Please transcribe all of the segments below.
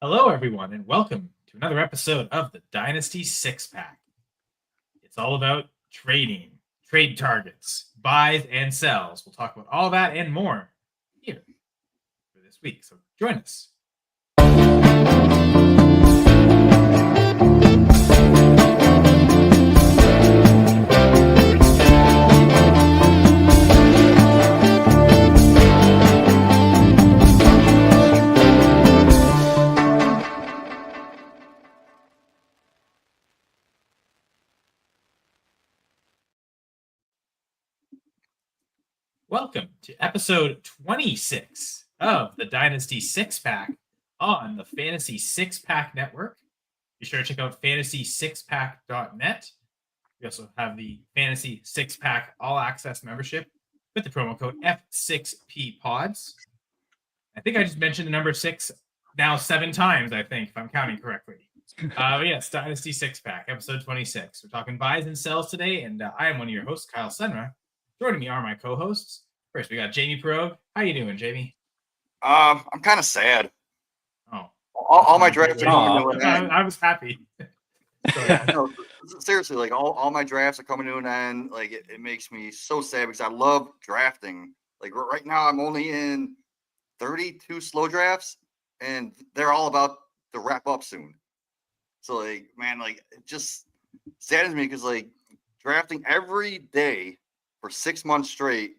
Hello, everyone, and welcome to another episode of the Dynasty Six Pack. It's all about trading, trade targets, buys, and sells. We'll talk about all that and more here for this week. So join us. Welcome to episode 26 of the Dynasty Six Pack on the Fantasy Six Pack Network. Be sure to check out fantasy6pack.net. We also have the Fantasy Six Pack All Access membership with the promo code F6PPods. I think I just mentioned the number 6 now 7 times, I think, if I'm counting correctly. But yes, Dynasty Six Pack, episode 26. We're talking buys and sells today, and I am one of your hosts, Kyle Senra. Joining me are my co-hosts. First, we got Jamie Perog. How you doing, Jamie? I'm kind of sad. Oh, all my drafts are coming to an end. I was happy. No, seriously, like all my drafts are coming to an end. Like it makes me so sad because I love drafting. Like right now, I'm only in 32 slow drafts, and they're all about to wrap up soon. So like, man, like it just saddens me because like drafting every day for 6 months straight.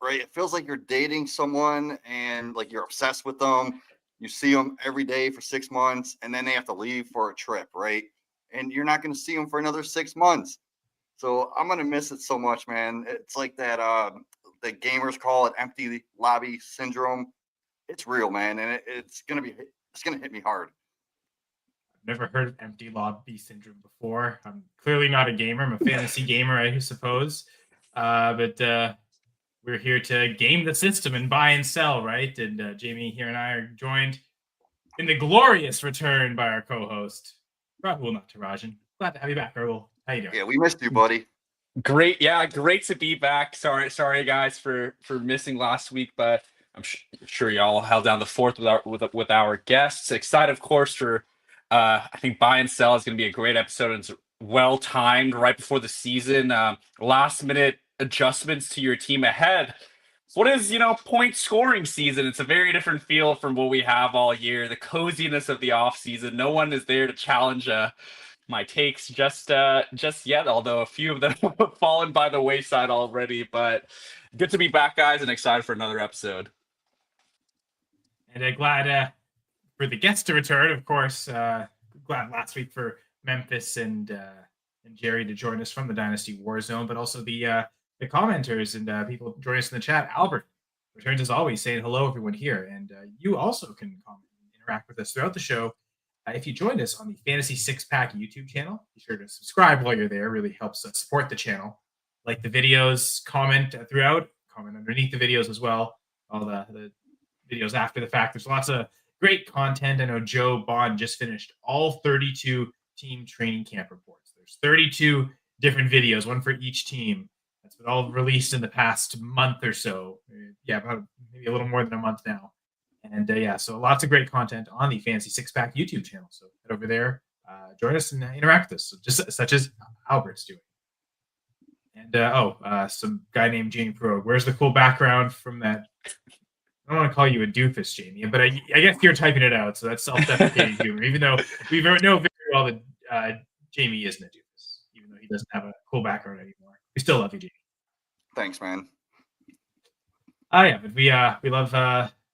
Right, it feels like you're dating someone and like you're obsessed with them. You see them every day for 6 months, and then they have to leave for a trip, right? And you're not going to see them for another 6 months. So I'm going to miss it so much, man. It's like that the gamers call it empty lobby syndrome. It's real, man, and it's going to hit me hard. I've never heard of empty lobby syndrome before. I'm clearly not a gamer. I'm a fantasy gamer, I suppose. But we're here to game the system and buy and sell, right? And Jamie here and I are joined in the glorious return by our co-host, Rahul Natarajan. Glad to have you back, Rahul. How you doing? Yeah, we missed you, buddy. Great, yeah, great to be back. Sorry, guys, for missing last week, but I'm sure y'all held down the fort with our guests. Excited, of course, for I think buy and sell is going to be a great episode. It's well timed right before the season. Last minute adjustments to your team ahead. What is point scoring season? It's a very different feel from what we have all year. The coziness of the off season. No one is there to challenge my takes just yet, although a few of them have fallen by the wayside already. But good to be back, guys, and excited for another episode. And glad for the guests to return, of course. Glad last week for Memphis and Jerry to join us from the Dynasty Warzone, but also the commenters and people joining us in the chat. Albert returns as always, saying hello, everyone here. And you also can comment and interact with us throughout the show. If you joined us on the Fantasy Six Pack YouTube channel, be sure to subscribe while you're there. It really helps us support the channel. Like the videos, comment throughout, comment underneath the videos as well. All the videos after the fact. There's lots of great content. I know Joe Bond just finished all 32 team training camp reports. There's 32 different videos, one for each team. That's been all released in the past month or so. Yeah, about maybe a little more than a month now. And so lots of great content on the Fantasy Six Pack YouTube channel. So head over there, join us and interact with us, just such as Albert's doing. And some guy named Jamie Perog. Where's the cool background from that? I don't want to call you a doofus, Jamie, but I guess you're typing it out, so that's self-deprecating humor. Even though we know very well that Jamie isn't a doofus, even though he doesn't have a cool background anymore. We still love you, Jamie. Thanks, man. Yeah, but we love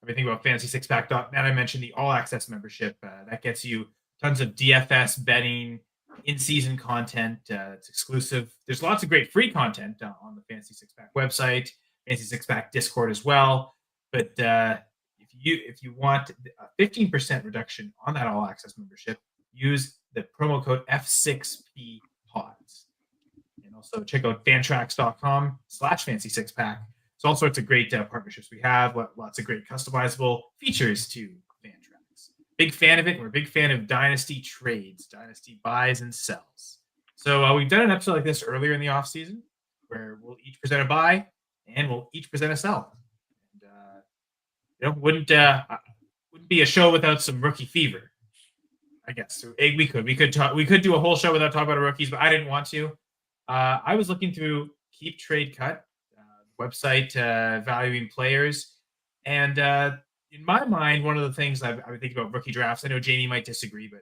everything about fantasy6pack.net. I mentioned the all access membership. That gets you tons of DFS betting, in-season content. It's exclusive. There's lots of great free content on the Fantasy Six Pack website, Fantasy Six Pack Discord as well. But if you want a 15% reduction on that all access membership, use the promo code F6PPods. And also check out fantrax.com/fantasy6pack. There's all sorts of great partnerships we have. Lots of great customizable features to Fantrax. Big fan of it. We're a big fan of Dynasty Trades, Dynasty buys and sells. So we've done an episode like this earlier in the offseason where we'll each present a buy and we'll each present a sell. And wouldn't be a show without some rookie fever. I guess so we could do a whole show without talking about rookies, but I didn't want to. I was looking through Keep Trade Cut website valuing players, and in my mind, one of the things I've been thinking about rookie drafts. I know Jamie might disagree, but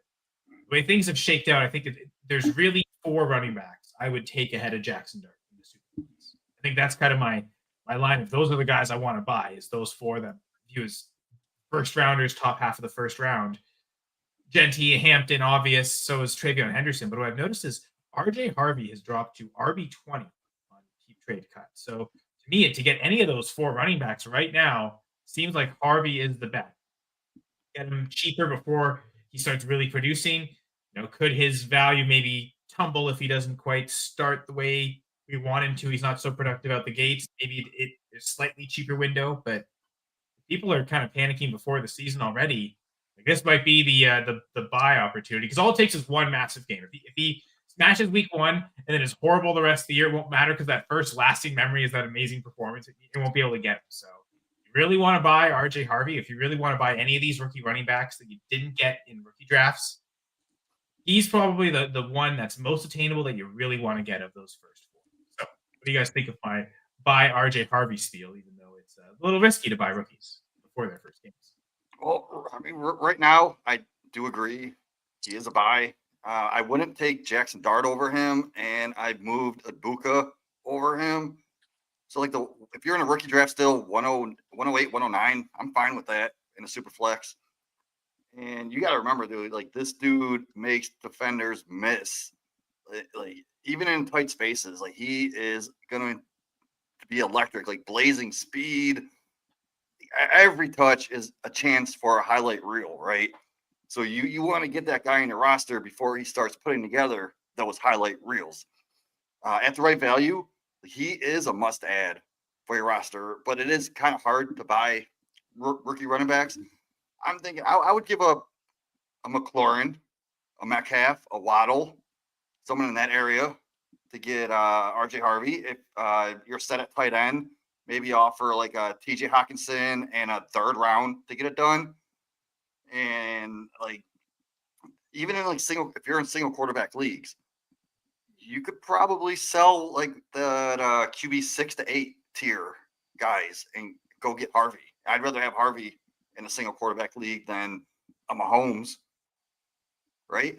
the way things have shaked out, I think there's really 4 running backs I would take ahead of Jackson Dart in the Super Bowls. I think that's kind of my line of those are the guys I want to buy. Is those 4 that view as first rounders, top half of the first round. Genty, Hampton, obvious. So is Travion Henderson. But what I've noticed is RJ Harvey has dropped to RB20 on Keep Trade Cut. So to me, to get any of those 4 running backs right now, seems like Harvey is the bet. Get him cheaper before he starts really producing. Could his value maybe tumble if he doesn't quite start the way we want him to? He's not so productive out the gates. Maybe it's a slightly cheaper window, but people are kind of panicking before the season already. Like this might be the buy opportunity because all it takes is one massive game. If he smashes week 1 and then is horrible the rest of the year, it won't matter because that first lasting memory is that amazing performance. You won't be able to get him. So if you really want to buy RJ Harvey, if you really want to buy any of these rookie running backs that you didn't get in rookie drafts, he's probably the one that's most attainable that you really want to get of those first 4. So what do you guys think of my buy RJ Harvey steal, even though it's a little risky to buy rookies before their first games? Well, I mean, right now, I do agree. He is a buy. I wouldn't take Jackson Dart over him, and I've moved Ibuka over him. So, if you're in a rookie draft still, 108, 109, I'm fine with that in a super flex. And you got to remember, dude, this dude makes defenders miss. Even in tight spaces, he is going to be electric, blazing speed. Every touch is a chance for a highlight reel, right? So you want to get that guy in your roster before he starts putting together those highlight reels. At the right value, he is a must-add for your roster, but it is kind of hard to buy rookie running backs. I'm thinking I would give a McLaurin, a Metcalf, a Waddle, someone in that area to get RJ Harvey. If you're set at tight end, maybe offer a TJ Hawkinson and a 3rd round to get it done. And even in if you're in single quarterback leagues, you could probably sell the QB 6 to 8 tier guys and go get Harvey. I'd rather have Harvey in a single quarterback league than a Mahomes, right?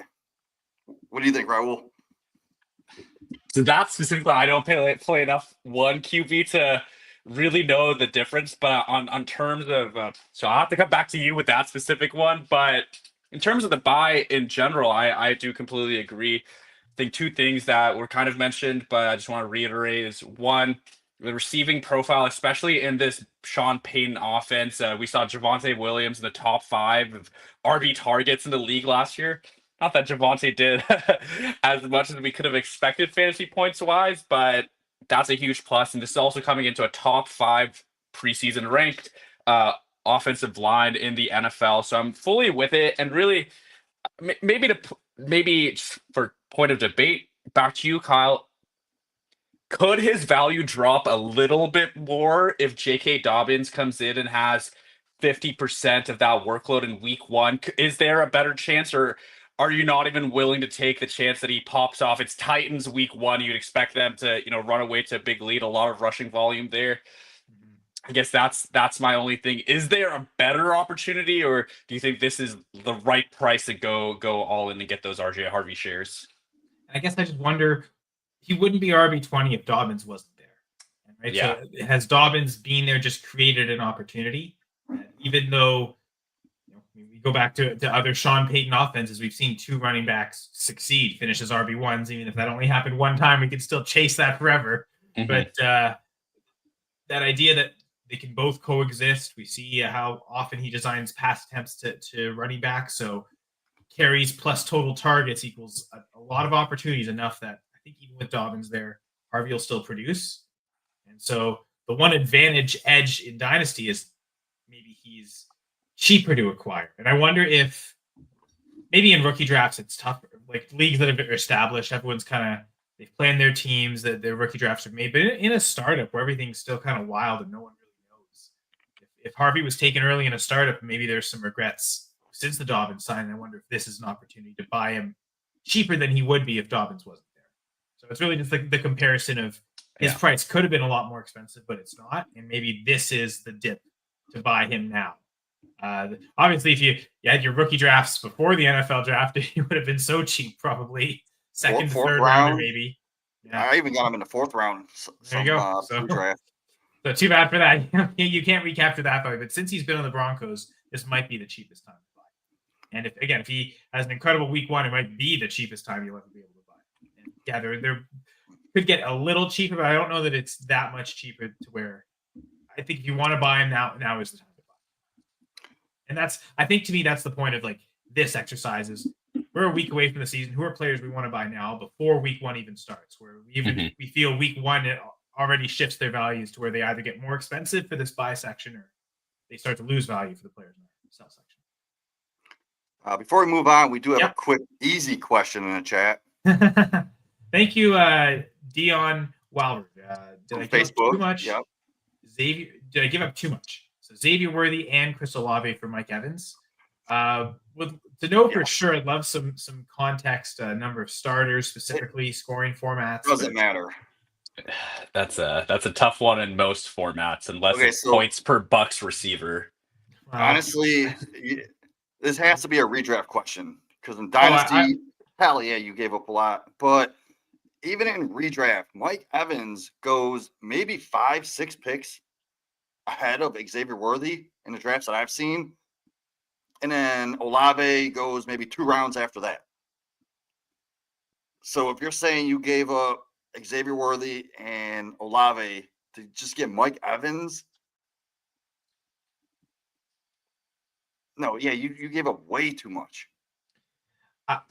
What do you think, Rahul? So that's specifically, I don't play enough one QB to really know the difference, but on terms of so I'll have to come back to you with that specific one. But in terms of the buy in general, I do completely agree. I think 2 things that were kind of mentioned, but I just want to reiterate is 1, the receiving profile, especially in this Sean Payton offense. We saw Javonte Williams in the top 5 of RB targets in the league last year. Not that Javonte did as much as we could have expected fantasy points wise, but that's a huge plus. And this is also coming into a top 5 preseason ranked offensive line in the NFL. So I'm fully with it. And really, maybe for point of debate, back to you, Kyle. Could his value drop a little bit more if J.K. Dobbins comes in and has 50% of that workload in week 1? Is there a better chance, or are you not even willing to take the chance that he pops off? It's Titans week 1. You'd expect them to, run away to a big lead, a lot of rushing volume there. I guess that's my only thing. Is there a better opportunity, or do you think this is the right price to go all in and get those RJ Harvey shares? I guess I just wonder, he wouldn't be RB20 if Dobbins wasn't there. Right? Yeah. So has Dobbins being there just created an opportunity? Even though we go back to other Sean Payton offenses, we've seen 2 running backs succeed, finish as RB1s. Even if that only happened one time, we could still chase that forever. Mm-hmm. But that idea that they can both coexist, we see how often he designs pass attempts to running back. So carries plus total targets equals a lot of opportunities, enough that I think even with Dobbins there, Harvey will still produce. And so the one edge in Dynasty is maybe he's cheaper to acquire. And I wonder if maybe in rookie drafts it's tougher. Like leagues that have been established, everyone's they've planned their teams, that their rookie drafts are made. But in a startup where everything's still kind of wild and no one really knows if Harvey was taken early in a startup, maybe there's some regrets since the Dobbins sign. I wonder if this is an opportunity to buy him cheaper than he would be if Dobbins wasn't there. So it's really just the comparison of his price could have been a lot more expensive, but it's not. And maybe this is the dip to buy him now. Obviously, if you had your rookie drafts before the NFL draft, he would have been so cheap, probably second to third rounder, maybe. Yeah. I even got him in the 4th round. There you go. So too bad for that. You can't recapture that value. But since he's been on the Broncos, this might be the cheapest time to buy. And if he has an incredible week 1, it might be the cheapest time you'll ever be able to buy. And yeah, they're could get a little cheaper, but I don't know that it's that much cheaper to where I think if you want to buy him now is the time to buy. And I think to me, that's the point of like this exercise is we're a week away from the season. Who are players we want to buy now before week 1 even starts? Where we feel week 1 it already shifts their values to where they either get more expensive for this buy section or they start to lose value for the players in the sell section. Before we move on, we do have a quick, easy question in the chat. Thank you, Dion Walbert. Did I give up too much? Yep. Xavier, did I give up too much? So Xavier Worthy and Chris Olave for Mike Evans. To know for sure, I'd love some context, number of starters, specifically scoring formats. Doesn't matter. That's a tough one in most formats, unless it's points per Bucks receiver. Honestly, this has to be a redraft question because in Dynasty, hell yeah, you gave up a lot. But even in redraft, Mike Evans goes maybe 5-6 picks ahead of Xavier Worthy in the drafts that I've seen. And then Olave goes maybe 2 rounds after that. So if you're saying you gave up Xavier Worthy and Olave to just get Mike Evans, no, yeah, you gave up way too much.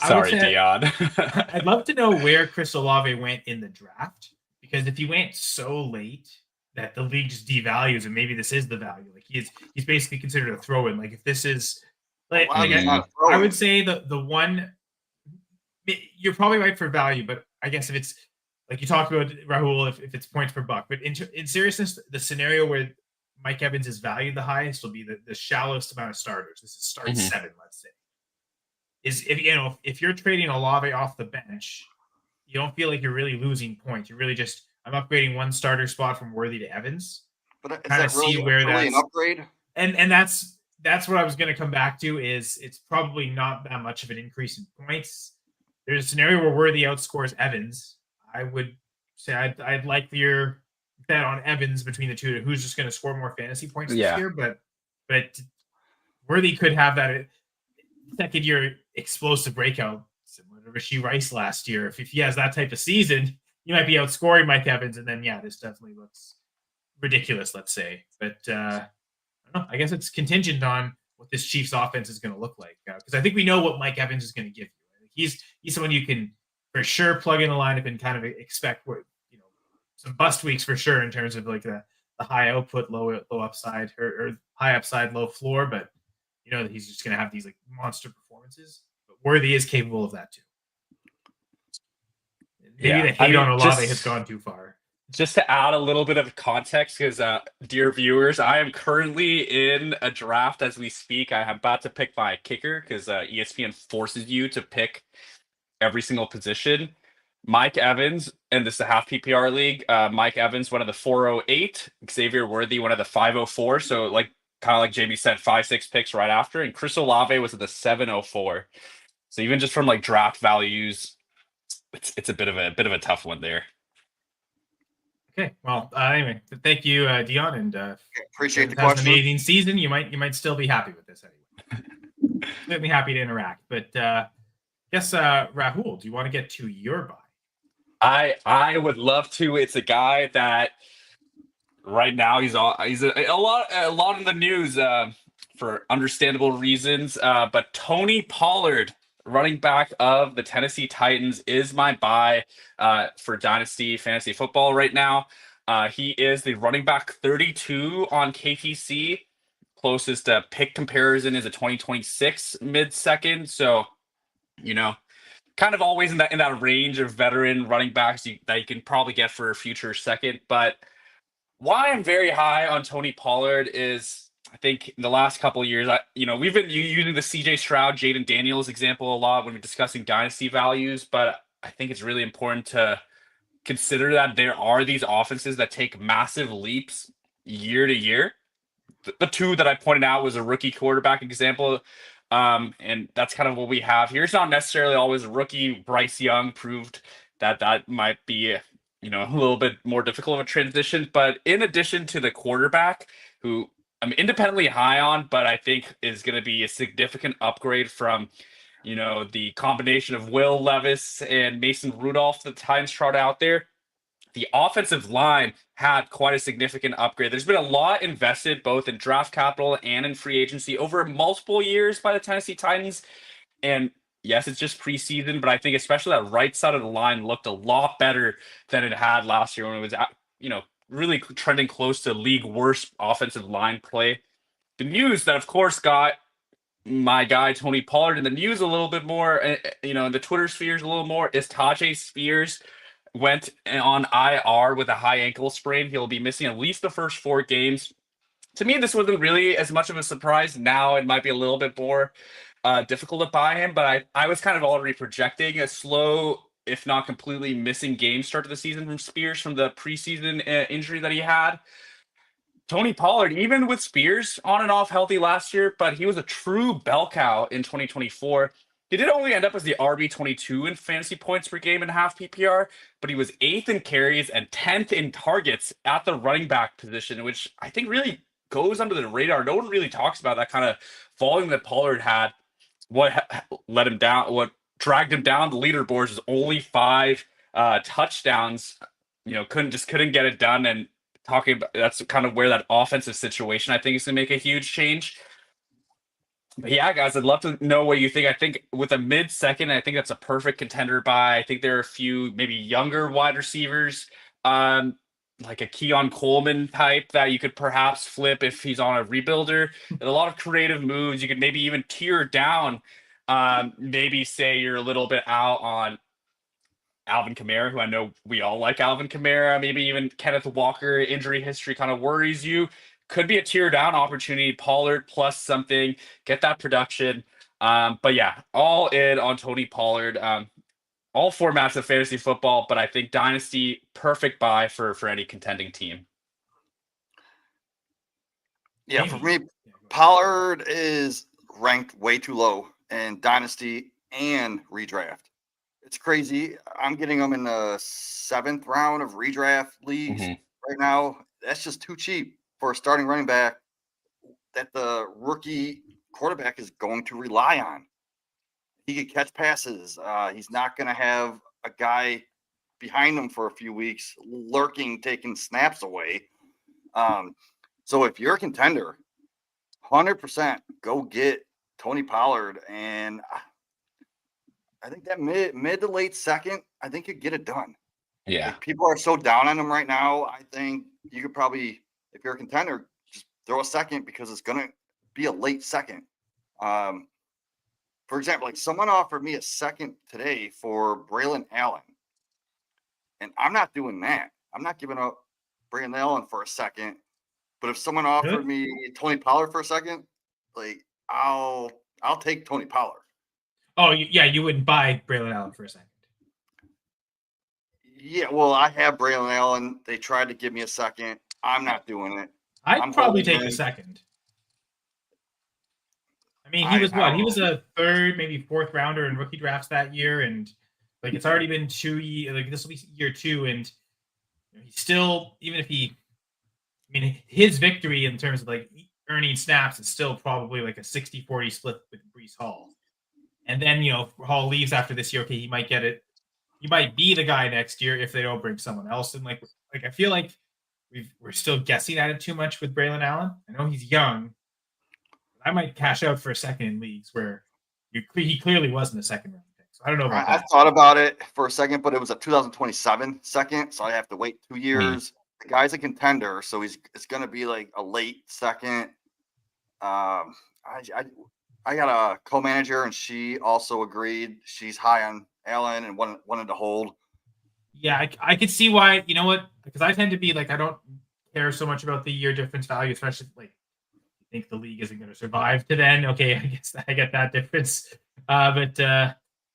Sorry, Dion. I'd love to know where Chris Olave went in the draft, because if he went so late that the league just devalues him, maybe this is the value. Like he's basically considered a throw-in. Like if this is I would say the one you're probably right for value, but I guess if it's like you talked about Rahul, if it's points per buck, but in seriousness, the scenario where Mike Evans is valued the highest will be the shallowest amount of starters. This is start 7, let's say. Is if you're trading Olave off the bench, you don't feel like you're really losing points. You're really just I'm upgrading one starter spot from Worthy to Evans. But kind of really, see where that's an upgrade. And that's what I was going to come back to. Is it's probably not that much of an increase in points. There's a scenario where Worthy outscores Evans. I would say I'd like your bet on Evans between the two. Who's just going to score more fantasy points this year? But Worthy could have that second year explosive breakout similar to Rashee Rice last year. If he has that type of season, you might be outscoring Mike Evans, and then this definitely looks ridiculous. Let's say, but I don't know. I guess it's contingent on what this Chiefs offense is going to look like because I think we know what Mike Evans is going to give you. He's someone you can for sure plug in the lineup and kind of expect what some bust weeks for sure in terms of like the high output, low upside or high upside, low floor, but that he's just going to have these like monster performances. But Worthy is capable of that too. Maybe the hate on Olave has gone too far. Just to add a little bit of context, because dear viewers, I am currently in a draft as we speak. I am about to pick my kicker because ESPN forces you to pick every single position. Mike Evans, and this is a half PPR league. Mike Evans, one of the 408. Xavier Worthy, one of the 504. So kind of like Jamie said, 5-6 picks right after. And Chris Olave was at the 704. So even just from draft values, it's a bit of a tough one there. Okay, well, anyway, thank you, Dion, and appreciate the question. An amazing season. You might still be happy with this anyway. Certainly happy to interact, but guess Rahul, do you want to get to your buy? I would love to. It's a guy that right now he's a lot in the news for understandable reasons. But Tony Pollard, running back of the Tennessee Titans, is my buy for Dynasty Fantasy Football right now. He is the running back 32 on KTC. Closest pick comparison is a 2026 mid-second. So, kind of always in that range of veteran running backs that you can probably get for a future second. But why I'm very high on Tony Pollard is I think in the last couple of years, we've been using the CJ Stroud, Jaden Daniels example a lot when we're discussing dynasty values, but I think it's really important to consider that there are these offenses that take massive leaps year to year. The two that I pointed out was a rookie quarterback example, and that's kind of what we have here. It's not necessarily always a rookie. Bryce Young proved that might be a little bit more difficult of a transition. But in addition to the quarterback, who I'm independently high on, but I think is going to be a significant upgrade from the combination of Will Levis and Mason Rudolph the Titans trot out there. The offensive line had quite a significant upgrade. There's been a lot invested both in draft capital and in free agency over multiple years by the Tennessee Titans. And yes, it's just preseason, but I think especially that right side of the line looked a lot better than it had last year when it was, really trending close to league worst offensive line play. The news that, of course, got my guy Tony Pollard in the news a little bit more, in the Twitter spheres a little more, is Tajay Spears went on IR with a high ankle sprain. He'll be missing at least the first 4 games. To me, this wasn't really as much of a surprise. Now it might be a little bit more difficult to buy him, but I was kind of already projecting a slow, if not completely missing game start to the season from Spears from the preseason injury that he had. Tony Pollard, even with Spears on and off healthy last year, but he was a true bell cow in 2024. He did only end up as the RB22 in fantasy points per game in half PPR, but he was 8th in carries and 10th in targets at the running back position, which I think really goes under the radar. No one really talks about that kind of volume that Pollard had. What let him down, what dragged him down the leaderboards is only 5 touchdowns. Couldn't get it done. And talking about that's kind of where that offensive situation I think is going to make a huge change. But yeah, guys, I'd love to know what you think. I think with a mid-second, I think that's a perfect contender buy. I think there are a few maybe younger wide receivers, like a Keon Coleman type that you could perhaps flip if he's on a rebuilder. There's a lot of creative moves. You could maybe even tier down. Maybe say you're a little bit out on Alvin Kamara, who I know we all like Alvin Kamara. Maybe even Kenneth Walker injury history kind of worries you. Could be a tier down opportunity. Pollard plus something, get that production. But yeah, all in on Tony Pollard. All formats of fantasy football, but I think Dynasty, perfect buy for any contending team. Yeah, for me, Pollard is ranked way too low in Dynasty and redraft. It's crazy. I'm getting him in the 7th round of redraft leagues right now. That's just too cheap for a starting running back that the rookie quarterback is going to rely on. He could catch passes. He's not going to have a guy behind him for a few weeks lurking, taking snaps away. So if you're a contender, 100% go get Tony Pollard. And I think that mid to late second, I think you get it done. Yeah. If people are so down on him right now, I think you could probably, if you're a contender, just throw a second because it's going to be a late second. For example, like someone offered me a second today for Braylon Allen. And I'm not doing that. I'm not giving up Braylon Allen for a second. But if someone offered me Tony Pollard for a second, like I'll take Tony Pollard. Oh, yeah, you wouldn't buy Braylon Allen for a second. Yeah, well, I have Braylon Allen. They tried to give me a second. I'm not doing it. I'd probably take the second. I mean, he was what? He was a 3rd, maybe 4th rounder in rookie drafts that year, and like it's already been 2 years. Like this will be year 2, and he's still, even if his victory in terms of like earning snaps is still probably like a 60-40 split with Breece Hall. And then Hall leaves after this year. Okay, he might get it. He might be the guy next year if they don't bring someone else. And like I feel like we're still guessing at it too much with Braylon Allen. I know he's young. I might cash out for a second in leagues where he clearly wasn't a second round pick. So I don't know about that. I thought about it for a second, but it was a 2027 second, so I have to wait 2 years. The guy's a contender, so it's going to be like a late second. I got a co-manager, and she also agreed. She's high on Allen and wanted to hold. Yeah, I could see why. You know what? Because I tend to be like, I don't care so much about the year difference value, especially like think the league isn't going to survive to then. Okay, I guess I get that difference. But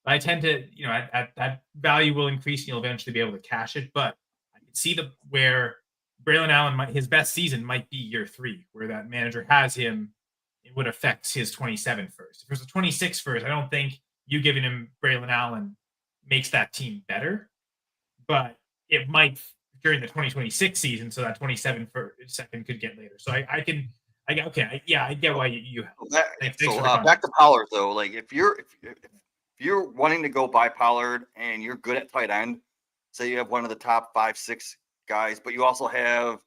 I tend to, at that value will increase and you'll eventually be able to cash it. But I can see where Braylon Allen, his best season might be year 3, where that manager has him. It would affect his 27 first. If it was a 26 first, I don't think you giving him Braylon Allen makes that team better. But it might during the 2026 season, so that 27 second could get later. So I get why you back to Pollard though. Like if you're wanting to go buy Pollard and you're good at tight end, say you have one of the top 5-6 guys, but you also have,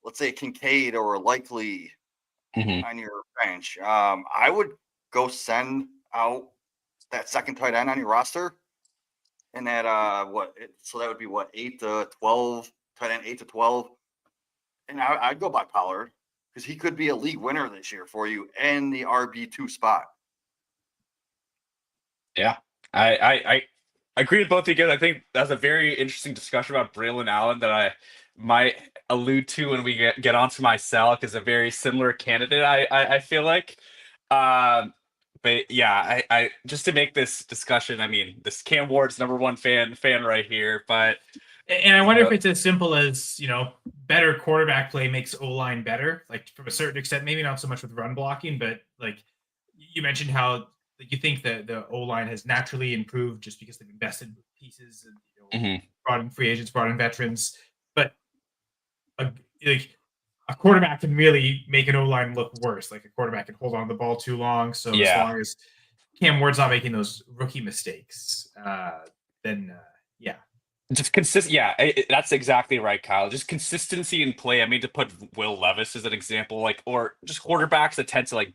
let's say, Kincaid or Likely on your bench. I would go send out that second tight end on your roster. And that so that would be 8 to 12, tight end 8 to 12. And I'd go by Pollard because he could be a league winner this year for you and the RB2 spot. Yeah, I agree with both of you guys. I think that's a very interesting discussion about Braylon Allen that I might allude to when we get onto my Selk as a very similar candidate. I feel like. But yeah, I just to make this discussion, I mean, this Cam Ward's #1 fan right here. But and I wonder if it's as simple as better quarterback play makes O-line better, like from a certain extent, maybe not so much with run blocking, but like you mentioned how you think that the O-line has naturally improved just because they've invested with pieces and brought in free agents, brought in veterans, but a quarterback can really make an O-line look worse. Like a quarterback can hold on to the ball too long. So as long as Cam Ward's not making those rookie mistakes, then just consistent. Yeah, that's exactly right, Kyle. Just consistency in play. I mean, to put Will Levis as an example, or just quarterbacks that tend to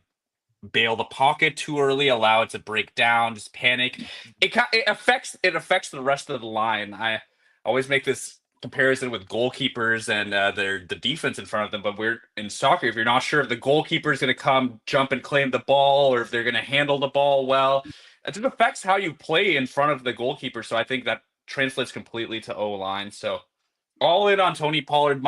bail the pocket too early, allow it to break down, just panic. It affects the rest of the line. I always make this comparison with goalkeepers and the defense in front of them, but we're in soccer, if you're not sure if the goalkeeper is going to come jump and claim the ball or if they're going to handle the ball well, it just affects how you play in front of the goalkeeper. So I think that translates completely to O-line. So all in on Tony Pollard.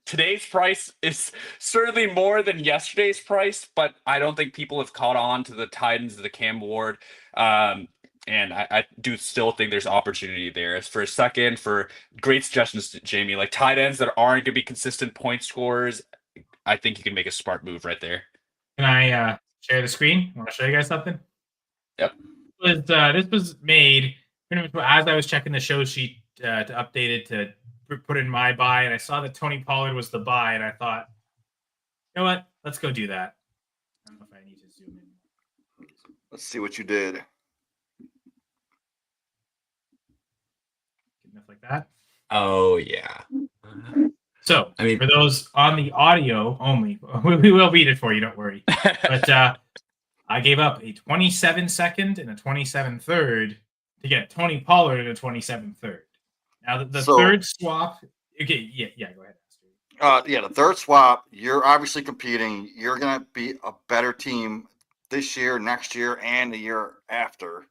Today's price is certainly more than yesterday's price, but I don't think people have caught on to the Titans, the Cam Ward. And I do still think there's opportunity there. As for a second, for great suggestions, Jamie, like tight ends that aren't going to be consistent point scorers, I think you can make a smart move right there. Can I share the screen? I want to show you guys something. Yep. This was made pretty much as I was checking the show sheet to update it to put in my buy, and I saw that Tony Pollard was the buy, and I thought, you know what? Let's go do that. I don't know if I need to zoom in. Let's see what you did. Enough like that. Oh yeah. So for those on the audio only, we will read it for you. Don't worry. But I gave up a 27 second and a 27 third to get Tony Pollard at a 27 third. Now the third swap. Okay, yeah, go ahead. The third swap. You're obviously competing. You're gonna be a better team this year, next year, and the year after.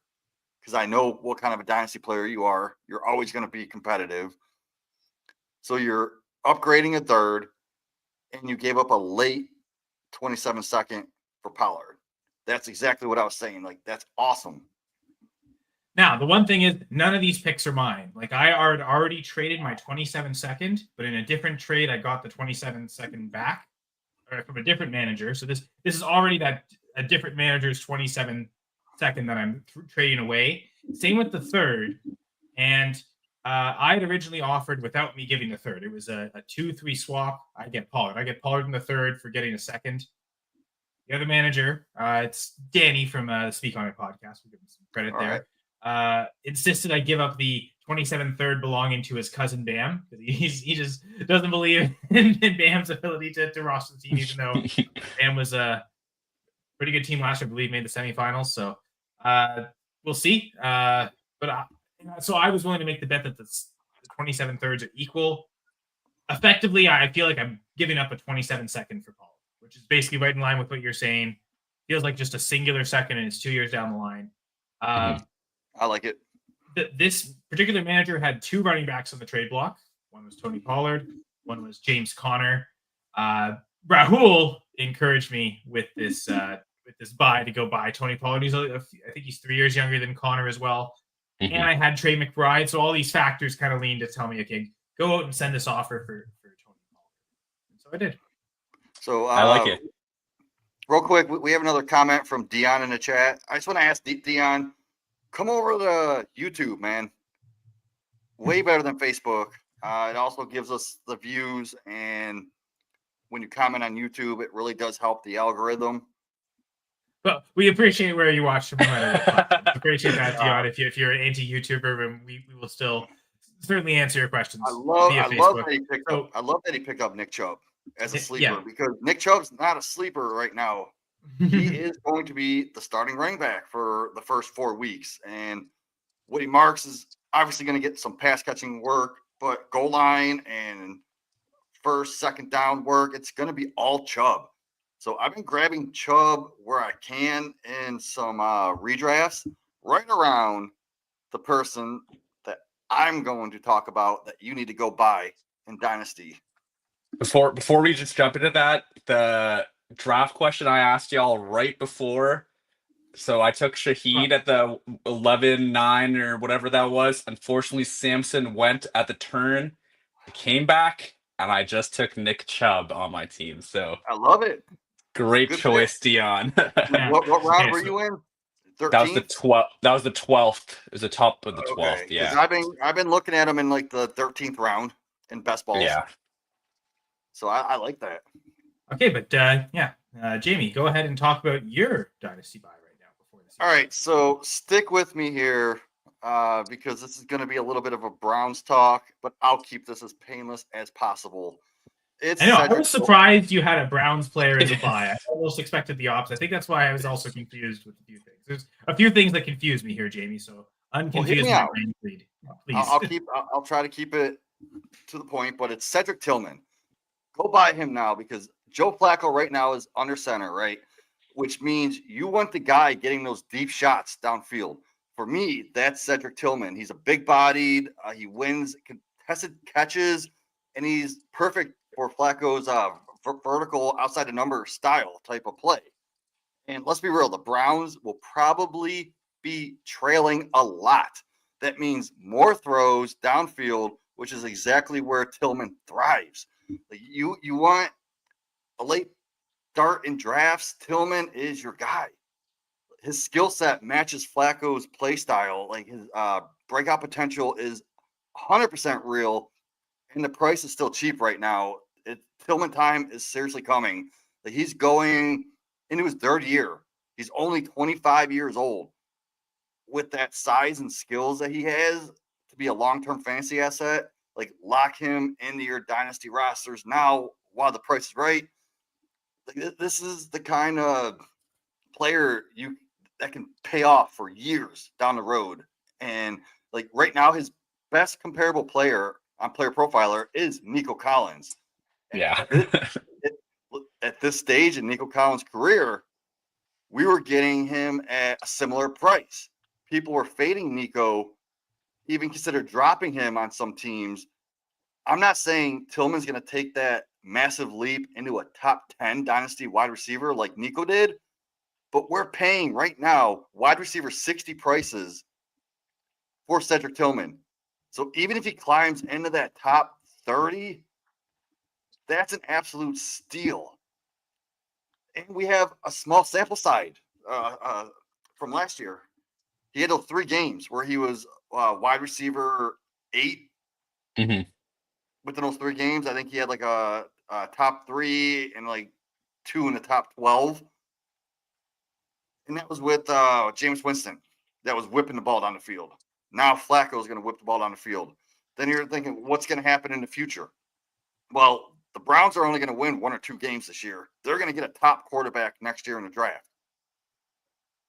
Because I know what kind of a dynasty player you are. You're always going to be competitive. So you're upgrading a third, and you gave up a late 27 second for Pollard. That's exactly what I was saying. That's awesome. Now, the one thing is, none of these picks are mine. I already traded my 27 second, but in a different trade, I got the 27 second back from a different manager. So this is already a different manager's 27 second that I'm trading away. Same with the third. And I had originally offered without me giving the third. It was a 2-3 swap. I get Pollard. I get Pollard in the third for getting a second. The other manager, it's Danny from the Speak On It podcast. We'll give him some credit there. Right. Insisted I give up the 27 third belonging to his cousin Bam, because he just doesn't believe in Bam's ability to roster the team, even though Bam was a pretty good team last year. I believe made the semifinals. So we'll see. So I was willing to make the bet that the 27 thirds are equal. Effectively, I feel like I'm giving up a 27 second for Pollard, which is basically right in line with what you're saying. Feels like just a singular second, and it's 2 years down the line. I like it. This particular manager had 2 running backs on the trade block. One was Tony Pollard. One was James Conner. Rahul encouraged me with this buy to go buy Tony Pollard. I think he's 3 years younger than Connor as well. Mhm. And I had Trey McBride, so all these factors kind of leaned to tell me, okay, go out and send this offer for Tony Pollard. And so I did. So I like it. Real quick, we have another comment from Dion in the chat. I just want to ask Dion, come over to YouTube, man. Way better than Facebook. It also gives us the views, and when you comment on YouTube, it really does help the algorithm. But we appreciate where you watch no matter what. Appreciate that, Dion. If you're an anti-YouTuber, we will still certainly answer your questions. I love Facebook. I love that he picked up Nick Chubb as a sleeper, Yeah. because Nick Chubb's not a sleeper right now. He is going to be the starting running back for the first 4 weeks. And Woody Marks is obviously going to get some pass catching work, but goal line and first, second down work, it's going to be all Chubb. So I've been grabbing Chubb where I can in some redrafts, right around the person that I'm going to talk about that you need to go buy in Dynasty. Before we just jump into that, the draft question I asked y'all right before. So I took Shaheed at the 11-9 or whatever that was. Unfortunately, Samson went at the turn. I came back, and I just took Nick Chubb on my team. So I love it. great Good choice, Dion. Yeah. What round Okay, were so- you in? 13th? That was the 12th. That was the 12th. It was the top of the 12th. Okay, 'cause Yeah. I've been looking at them in like the 13th round in best balls. Yeah. So I like that. Okay, but Jamie, go ahead and talk about your Dynasty buy right now before the season. All right, so stick with me here because this is going to be a little bit of a Browns talk, but I'll keep this as painless as possible. It's I know. I Cedric was surprised you had a Browns player as a buy. I almost expected the opposite. I think that's why I was also confused with a few things. There's a few things that confuse me here, Jamie. So unconfuse me my out. brain, please. I'll try to keep it to the point, but it's Cedric Tillman. Go buy him now because Joe Flacco right now is under center, right? Which means you want the guy getting those deep shots downfield. For me, that's Cedric Tillman. He's a big-bodied. He wins contested catches, and he's perfect for Flacco's vertical outside the number style type of play. And let's be real, the Browns will probably be trailing a lot. That means more throws downfield, which is exactly where Tillman thrives. You want a late start in drafts, Tillman is your guy. His skill set matches Flacco's play style. Like his breakout potential is 100% real, and the price is still cheap right now. Tillman time is seriously coming. Like he's going into his third year. He's only 25 years old. With that size and skills that he has to be a long-term fantasy asset, like lock him into your dynasty rosters now while the price is right. Like, this is the kind of player that can pay off for years down the road. And like right now, his best comparable player on Player Profiler is Nico Collins. Yeah. At this stage in Nico Collins' career, we were getting him at a similar price. People were fading Nico, even considered dropping him on some teams. I'm not saying Tillman's going to take that massive leap into a top 10 dynasty wide receiver like Nico did, but we're paying right now wide receiver 60 prices for Cedric Tillman. So even if he climbs into that top 30, that's an absolute steal. And we have a small sample size from last year. He had those 3 games where he was wide receiver 8. Mm-hmm. Within those 3 games, I think he had like a top 3 and like 2 in the top 12. And that was with James Winston that was whipping the ball down the field. Now Flacco is going to whip the ball down the field. Then you're thinking, what's going to happen in the future? Well, the Browns are only going to win 1 or 2 games this year. They're going to get a top quarterback next year in the draft.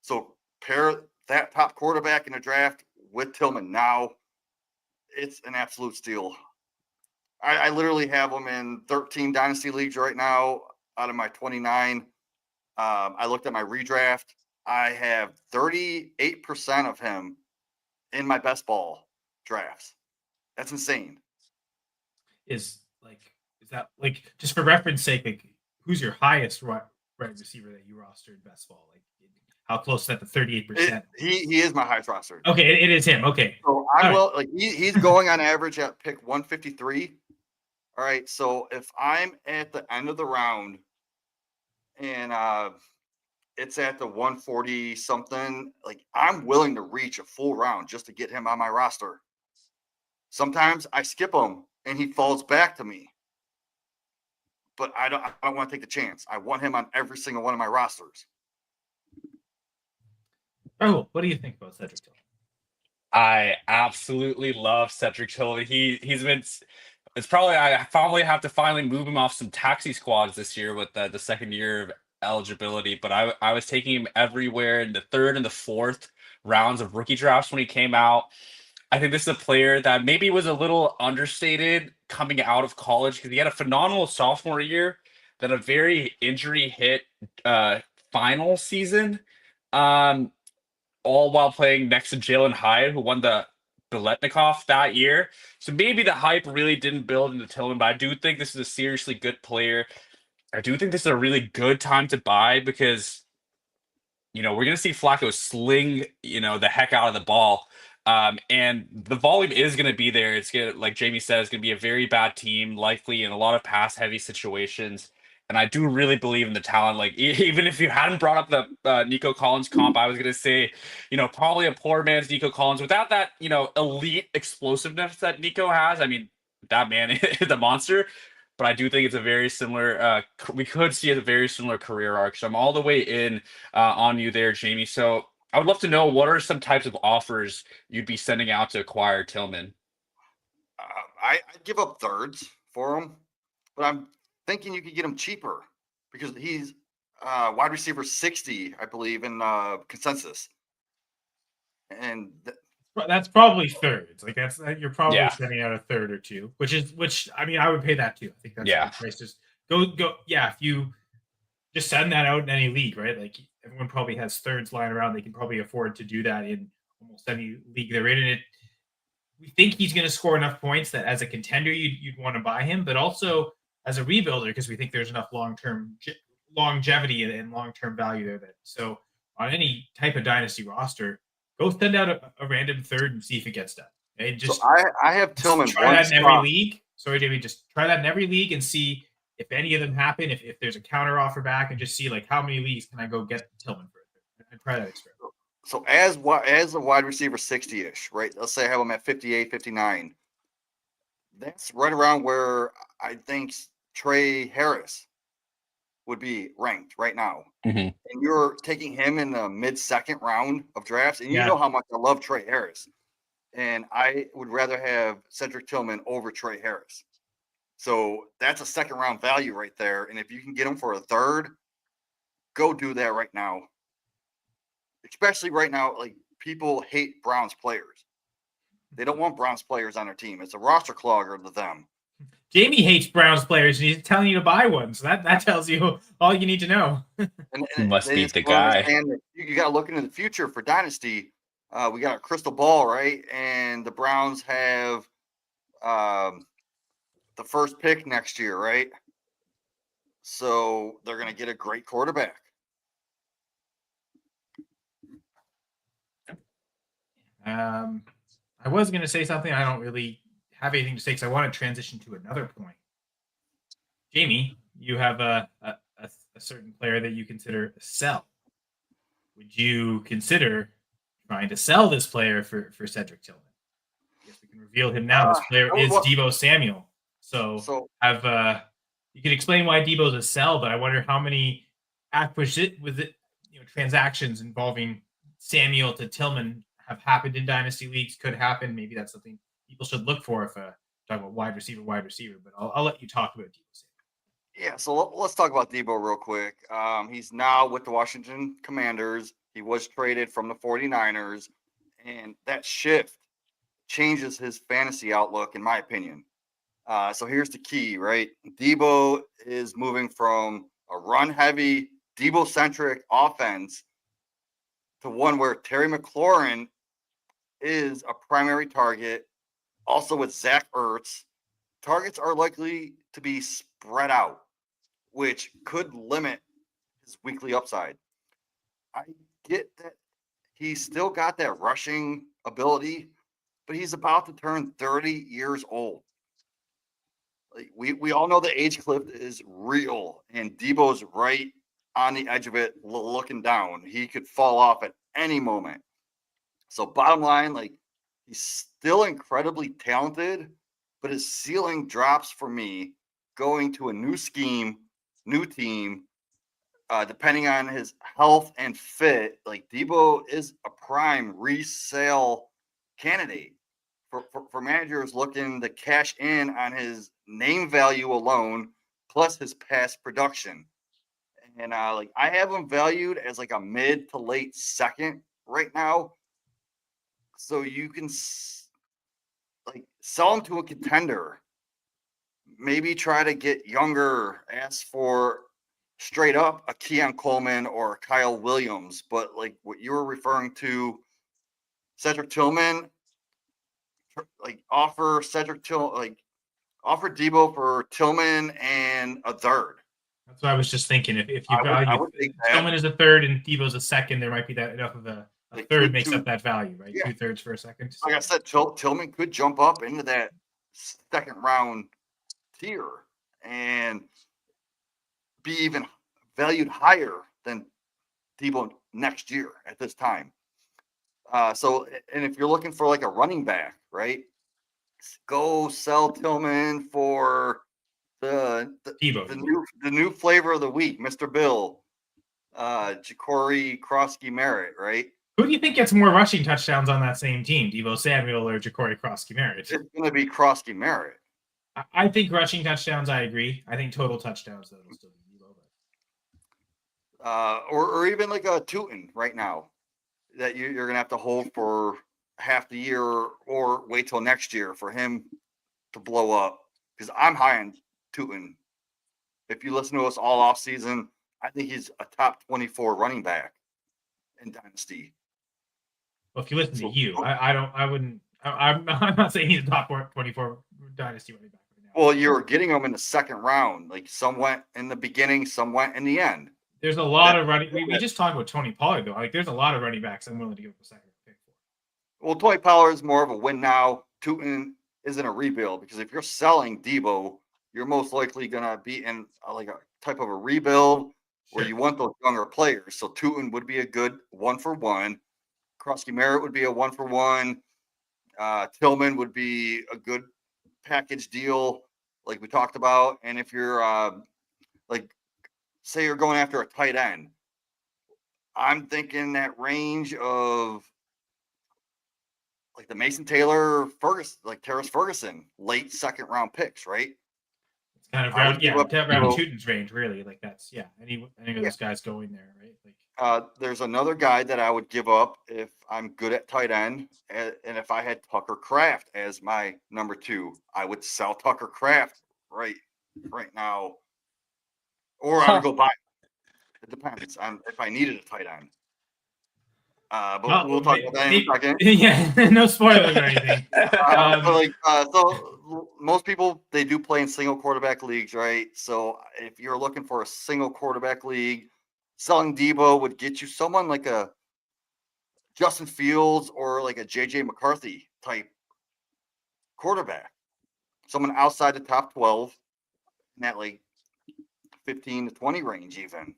So pair that top quarterback in the draft with Tillman now, it's an absolute steal. I literally have him in 13 dynasty leagues right now out of my 29. I looked at my redraft. I have 38% of him in my best ball drafts. That's insane. Is that like, just for reference sake, like who's your highest right receiver that you rostered best ball? Like, how close is that to 38%? He is my highest roster. Okay, it is him. Okay. So he's going on average at pick 153. All right. So if I'm at the end of the round and it's at the 140 something, like I'm willing to reach a full round just to get him on my roster. Sometimes I skip him and he falls back to me. But I don't want to take the chance. I want him on every single one of my rosters. Oh, what do you think about Cedric Tillman? I absolutely love Cedric Tillman. He's been. I probably have to finally move him off some taxi squads this year with the second year of eligibility. But I was taking him everywhere in the third and the fourth rounds of rookie drafts when he came out. I think this is a player that maybe was a little understated coming out of college because he had a phenomenal sophomore year, then a very injury hit final season. All while playing next to Jalen Hyatt, who won the Biletnikoff that year. So maybe the hype really didn't build into Tillman, but I do think this is a seriously good player. I do think this is a really good time to buy because, we're going to see Flacco sling, the heck out of the ball. And the volume is going to be there. It's going to, like Jamie said, it's going to be a very bad team, likely in a lot of pass-heavy situations. And I do really believe in the talent. Like, even if you hadn't brought up the Nico Collins comp, I was going to say, probably a poor man's Nico Collins without that, elite explosiveness that Nico has. I mean, that man is a monster. But I do think it's a very similar, we could see a very similar career arc. So I'm all the way in on you there, Jamie. So I would love to know what are some types of offers you'd be sending out to acquire Tillman? I'd give up thirds for him, but I'm thinking you could get him cheaper because he's wide receiver 60, I believe, in consensus. And that's probably thirds. Like you're probably Yeah. sending out a third or two, which I mean, I would pay that too. I think that's a good price. Just go. Yeah, if you just send that out in any league, right? Like everyone probably has thirds lying around. They can probably afford to do that in almost any league they're in. And we think he's going to score enough points that as a contender, you'd want to buy him, but also as a rebuilder, because we think there's enough long-term longevity and long-term value there. So on any type of dynasty roster, go send out a random third and see if it gets done. Okay? So I have Tillman. Try that in every league. Sorry, Jamie. Just try that in every league and see if any of them happen. If there's a counter offer back, and just see like how many leagues can I go get Tillman for it, and try that experiment. So as a wide receiver 60-ish, right? Let's say I have him at 58, 59. That's right around where I think Trey Harris would be ranked right now. Mm-hmm. And you're taking him in the mid-second round of drafts, and you know how much I love Trey Harris. And I would rather have Cedric Tillman over Trey Harris. So that's a second-round value right there. And if you can get him for a third, go do that right now. Especially right now, like people hate Browns players. They don't want Browns players on their team. It's a roster clogger to them. Jamie hates Browns players, and he's telling you to buy one. So that tells you all you need to know. and must be the guy. You got to look into the future for Dynasty. We got a crystal ball, right? And the Browns have the first pick next year, right? So they're going to get a great quarterback. I was going to say something. I don't really have anything to say because I want to transition to another point. Jamie, you have a certain player that you consider a sell. Would you consider trying to sell this player for Cedric Tillman? I guess we can reveal him now. This player is Deebo Samuel. So you can explain why Deebo's a sell, but I wonder how many transactions involving Samuel to Tillman have happened in dynasty leagues, could happen. Maybe that's something people should look for if talk about wide receiver. But I'll let you talk about Deebo Samuel. Yeah, so let's talk about Deebo real quick. He's now with the Washington Commanders. He was traded from the 49ers, and that shift changes his fantasy outlook, in my opinion. So here's the key, right? Deebo is moving from a run-heavy, Deebo-centric offense to one where Terry McLaurin is a primary target. Also with Zach Ertz, targets are likely to be spread out. which could limit his weekly upside. I get that he's still got that rushing ability, but he's about to turn 30 years old. Like we all know the age cliff is real, and Deebo's right on the edge of it, looking down. He could fall off at any moment. So bottom line, like, he's still incredibly talented, but his ceiling drops for me going to a new scheme, new team, depending on his health and fit. Like, Deebo is a prime resale candidate for managers looking to cash in on his name value alone, plus his past production. And like, I have him valued as like a mid to late second right now. So you can like sell him to a contender. Maybe try to get younger, ask for straight up a Keon Coleman or a Kyle Williams. But like what you were referring to, Cedric Tillman, like offer Deebo for Tillman and a third. That's what I was just thinking. If you value Tillman is a third and Deebo's a second, there might be that enough of a like third makes up that value, right? Yeah. 2/3 for a second. Like I said, Tillman could jump up into that second round tier and be even valued higher than Deebo next year at this time. So, and if you're looking for like a running back, right, go sell Tillman for the new flavor of the week, Mr. Bill, Ja'Cory Krosky-Merritt, right? Who do you think gets more rushing touchdowns on that same team, Deebo Samuel or Ja'Cory Krosky-Merritt? It's going to be Krosky-Merritt. I think rushing touchdowns, I agree. I think total touchdowns, though, will still be Deebo. Or even like a Tootin right now that you're going to have to hold for half the year or wait till next year for him to blow up. Because I'm high on Tootin. If you listen to us all off season, I think he's a top 24 running back in Dynasty. Well, if you listen to you, I'm not saying he's a top 24 Dynasty running back right now. Well, you're getting him in the second round. Like, some went in the beginning, some went in the end. There's a lot of running. We just talked about Tony Pollard, though. Like, there's a lot of running backs I'm willing to give up a second pick for. Well, Tony Pollard is more of a win now. Tootin isn't a rebuild, because if you're selling Deebo, you're most likely going to be in like a type of a rebuild where you want those younger players. So Tootin would be a good 1-for-1. Krosky-Merritt would be a 1-for-1. Tillman would be a good package deal, like we talked about. And if you're like, say you're going after a tight end, I'm thinking that range of like the Mason Taylor, Ferguson, like Terrace Ferguson, late second round picks, right? It's kind of around Tootin's range, really. Like, that's any of those guys going there, right? Like, there's another guy that I would give up if I'm good at tight end, and if I had Tucker Kraft as my number 2, I would sell Tucker Kraft right now, or I would go buy. It depends on if I needed a tight end. But we'll talk about that in a second. Yeah, no spoilers or anything. So most people, they do play in single quarterback leagues, right? So if you're looking for a single quarterback league, selling Deebo would get you someone like a Justin Fields or like a JJ McCarthy type quarterback, someone outside the top 12 in that like 15 to 20 range even.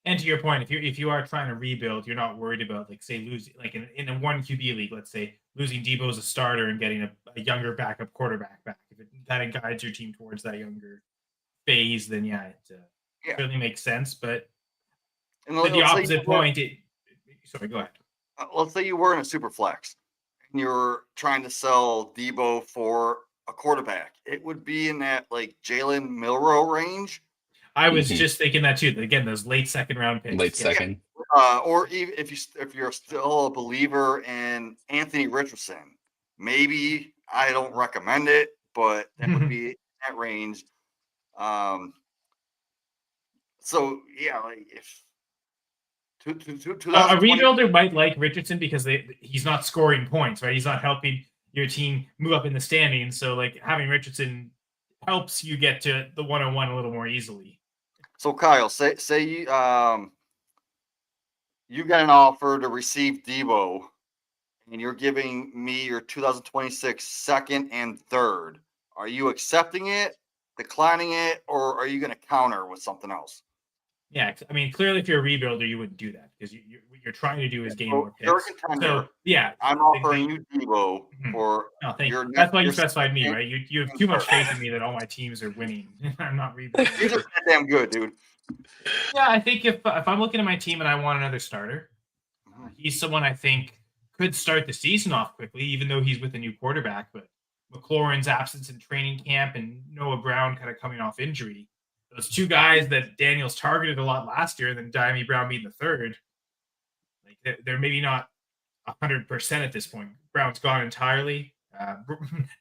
And to your point, if you are trying to rebuild, you're not worried about, like, say, losing, like in a 1 QB league, let's say, losing Deebo as a starter and getting a younger backup quarterback back. If it kind of guides your team towards that younger phase, then it certainly makes sense. But to the opposite point, sorry, go ahead. Let's say you were in a super flex and you're trying to sell Deebo for a quarterback. It would be in that like Jalen Milroe range. I was just thinking that too. Again, those late second round picks. Late second. Or even if you're still a believer in Anthony Richardson, maybe I don't recommend it, but that would be in that range. So yeah, like if a rebuilder might like Richardson because he's not scoring points, right? He's not helping your team move up in the standings. So like having Richardson helps you get to the 101 a little more easily. So Kyle, say you you got an offer to receive Deebo, and you're giving me your 2026 second and third. Are you accepting it, declining it, or are you going to counter with something else? Yeah, I mean, clearly, if you're a rebuilder, you wouldn't do that because what you're trying to do is gain more You're a picks. contender. So yeah, I'm offering you Deebo for no, thank your you. That's why you your specified me, second right? You have too much faith in me that all my teams are winning. I'm not rebuilding. You're just that damn good, dude. Yeah, I think if I'm looking at my team and I want another starter, he's someone I think could start the season off quickly, even though he's with a new quarterback. But McLaurin's absence in training camp and Noah Brown kind of coming off injury, those two guys that Daniels targeted a lot last year, then Diami Brown being the third, like they're maybe not 100% at this point. Brown's gone entirely.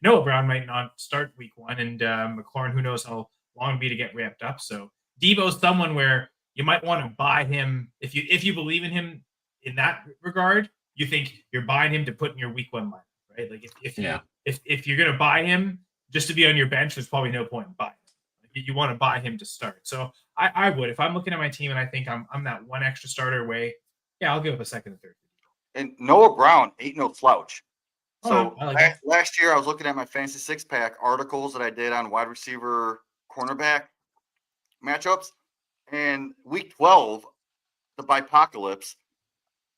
Noah Brown might not start week one, and McLaurin, who knows how long it'll be to get ramped up. So Deebo's someone where you might want to buy him if you believe in him in that regard. You think you're buying him to put in your week one lineup, right? Like if you're gonna buy him just to be on your bench, there's probably no point in buying him. You want to buy him to start. So I would, if I'm looking at my team and I think I'm that one extra starter away, yeah, I'll give up a second and third. And Noah Brown ain't no slouch. So like last year I was looking at my Fantasy Six Pack articles that I did on wide receiver cornerback matchups, and week 12, the Bipocalypse,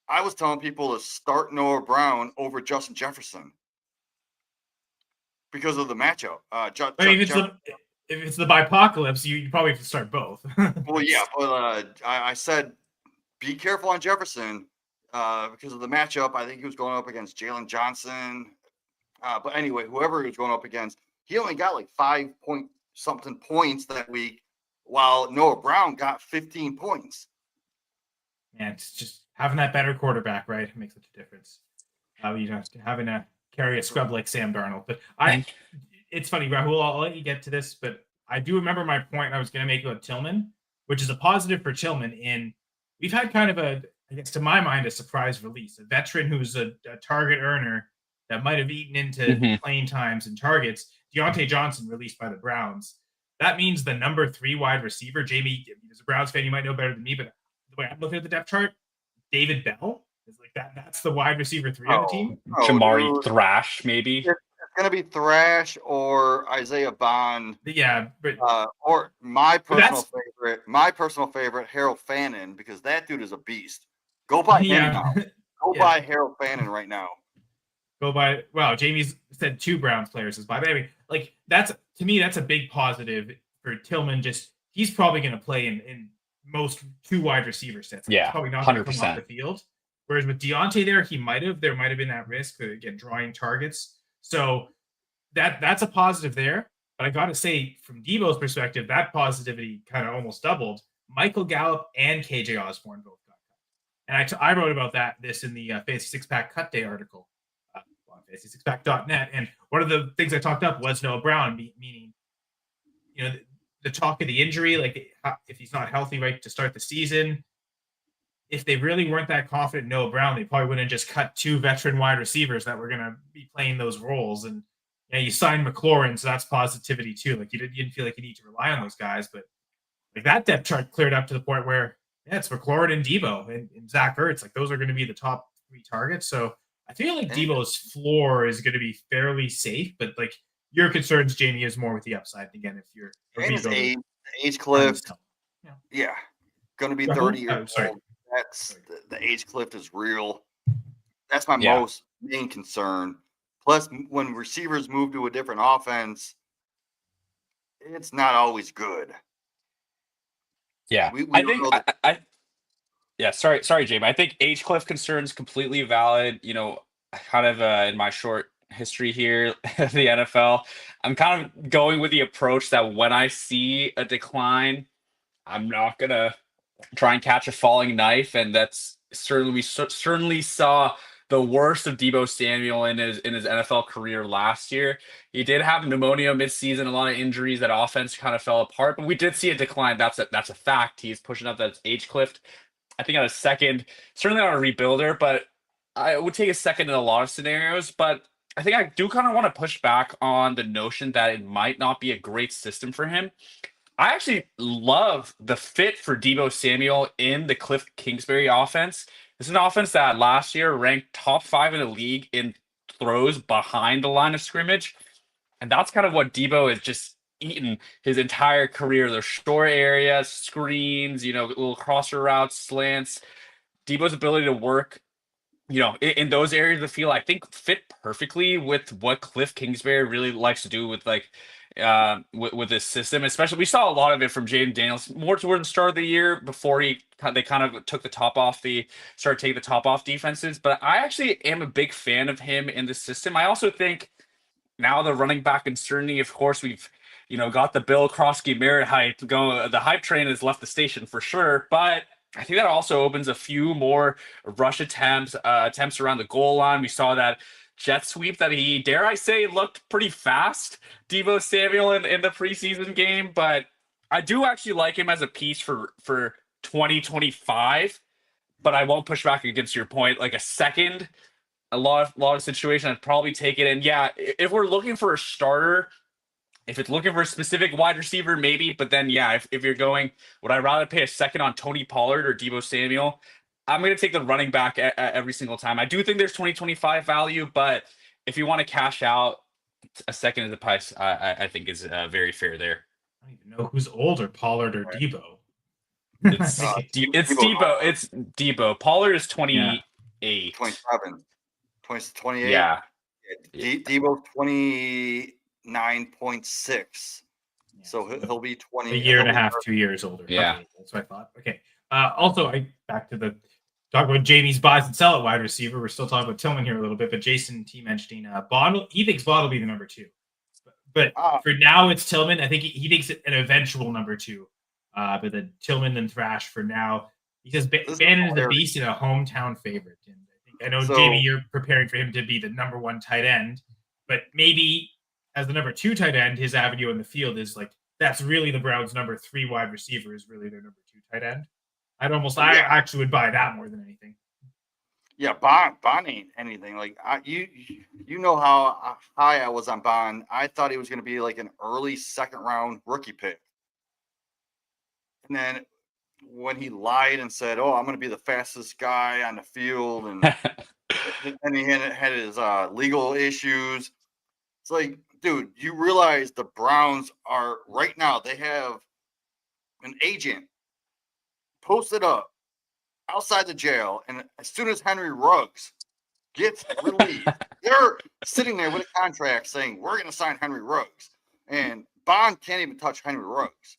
I was telling people to start Noah Brown over Justin Jefferson because of the matchup. If it's the Bipocalypse, you probably have to start both. Well, yeah, but I said be careful on Jefferson because of the matchup. I think he was going up against Jalen Johnson. But anyway, whoever he was going up against, he only got like 5-point-something points that week, while Noah Brown got 15 points. Man, it's just having that better quarterback, right? It makes such a difference. You know, having to carry a scrub like Sam Darnold. But it's funny, Rahul, I'll let you get to this, but I do remember my point I was going to make about Tillman, which is a positive for Tillman. In we've had kind of I guess to my mind, a surprise release, a veteran who's a target earner that might have eaten into playing times and targets. Deontay Johnson released by the Browns. That means the number 3 wide receiver, Jamie, as a Browns fan, you might know better than me, but the way I'm looking at the depth chart, David Bell is like that. That's the wide receiver 3 on the team. Jamari Thrash, maybe. It's going to be Thrash or Isaiah Bond. Yeah, but or my personal favorite, Harold Fannin, because that dude is a beast. Go buy him now. Go buy Harold Fannin right now. Wow, Jamie's said 2 Browns players is by. But anyway, like that's to me, that's a big positive for Tillman. Just he's probably going to play in most 2 wide receiver sets. Yeah, he's probably not 100%. going to come off the field. Whereas with Deontay there might have been that risk of again drawing targets. So that's a positive there. But I got to say, from Deebo's perspective, that positivity kind of almost doubled. Michael Gallup and KJ Osborne both got cut. And I wrote about this in the Fantasy Six Pack Cut Day article on fantasy6pack.net. And one of the things I talked up was Noah Brown, meaning, you know, the talk of the injury, like if he's not healthy right to start the season. If they really weren't that confident in Noah Brown, they probably wouldn't have just cut 2 veteran wide receivers that were going to be playing those roles. And you signed McLaurin, so that's positivity too. Like you didn't feel like you need to rely on those guys, but like that depth chart cleared up to the point where it's McLaurin and Deebo and Zach Ertz. Like those are going to be the top 3 targets. So I feel like Deebo's floor is going to be fairly safe, but like your concerns, Jamie, is more with the upside. Again, if you're age cliff, going to be 30 years old. That's the age cliff is real. That's my most main concern. Plus, when receivers move to a different offense, it's not always good. Yeah, sorry, Jamie. I think age cliff concerns completely valid. You know, kind of in my short history here, the NFL, I'm kind of going with the approach that when I see a decline, I'm not gonna try and catch a falling knife, and that's we certainly saw the worst of Deebo Samuel in his NFL career last year. He did have pneumonia midseason, a lot of injuries. That offense kind of fell apart, but we did see a decline. That's a fact. He's pushing up that age cliff. I think on a second, certainly not a rebuilder, but I would take a second in a lot of scenarios. But think I do kind of want to push back on the notion that it might not be a great system for him. I actually love the fit for Deebo Samuel in the Cliff Kingsbury offense. This is an offense that last year ranked top 5 in the league in throws behind the line of scrimmage. And that's kind of what Deebo has just eaten his entire career. The short areas, screens, little crosser routes, slants. Deebo's ability to work, in those areas of the field, I think fit perfectly with what Cliff Kingsbury really likes to do with with this system. Especially, we saw a lot of it from Jaden Daniels more towards the start of the year before they kind of took the top off started taking the top off defenses. But I actually am a big fan of him in the system. I also think now the running back uncertainty, of course, we've got the Bill Krosky Merritt hype going. The hype train has left the station for sure, but I think that also opens a few more rush attempts around the goal line. We saw that jet sweep that he, dare I say, looked pretty fast, Deebo Samuel in the preseason game. But I do actually like him as a piece for 2025. But I won't push back against your point. Like a lot of situations, I'd probably take it. And yeah, if we're looking for a starter, if it's looking for a specific wide receiver, maybe. But then, yeah, if you're going, would I rather pay a second on Tony Pollard or Deebo Samuel? I'm going to take the running back every single time. I do think there's 2025 value, but if you want to cash out, a second of the price, I think is very fair there. I don't even know who's older, Pollard or Deebo. It's Deebo. It's Deebo. Pollard is 28. 27. 28. Yeah. Deebo's 29.6. So he'll be 20. A year and a half, 2 years older. Yeah. Okay, that's what I thought. Okay. Also, back to the talk about Jamie's buys and sell at wide receiver. We're still talking about Tillman here a little bit, but Jason T mentioning Bond. He thinks Bond will be the number 2. But for now, it's Tillman. I think he thinks an eventual number 2. But then Tillman and Thrash for now. He says Bannon is a beast and a hometown favorite. And I know, Jamie, you're preparing for him to be the number 1 tight end, but maybe as the number 2 tight end, his avenue in the field is like, that's really the Browns' number 3 wide receiver is really their number 2 tight end. I actually would buy that more than anything. Yeah, Bond ain't anything. Like you know how high I was on Bond. I thought he was going to be like an early 2nd round rookie pick. And then when he lied and said, "Oh, I'm going to be the fastest guy on the field," and then he had his legal issues. It's like, dude, you realize the Browns are right now, they have an agent posted up outside the jail, and as soon as Henry Ruggs gets released, they're sitting there with a contract saying, "We're going to sign Henry Ruggs," and Bond can't even touch Henry Ruggs.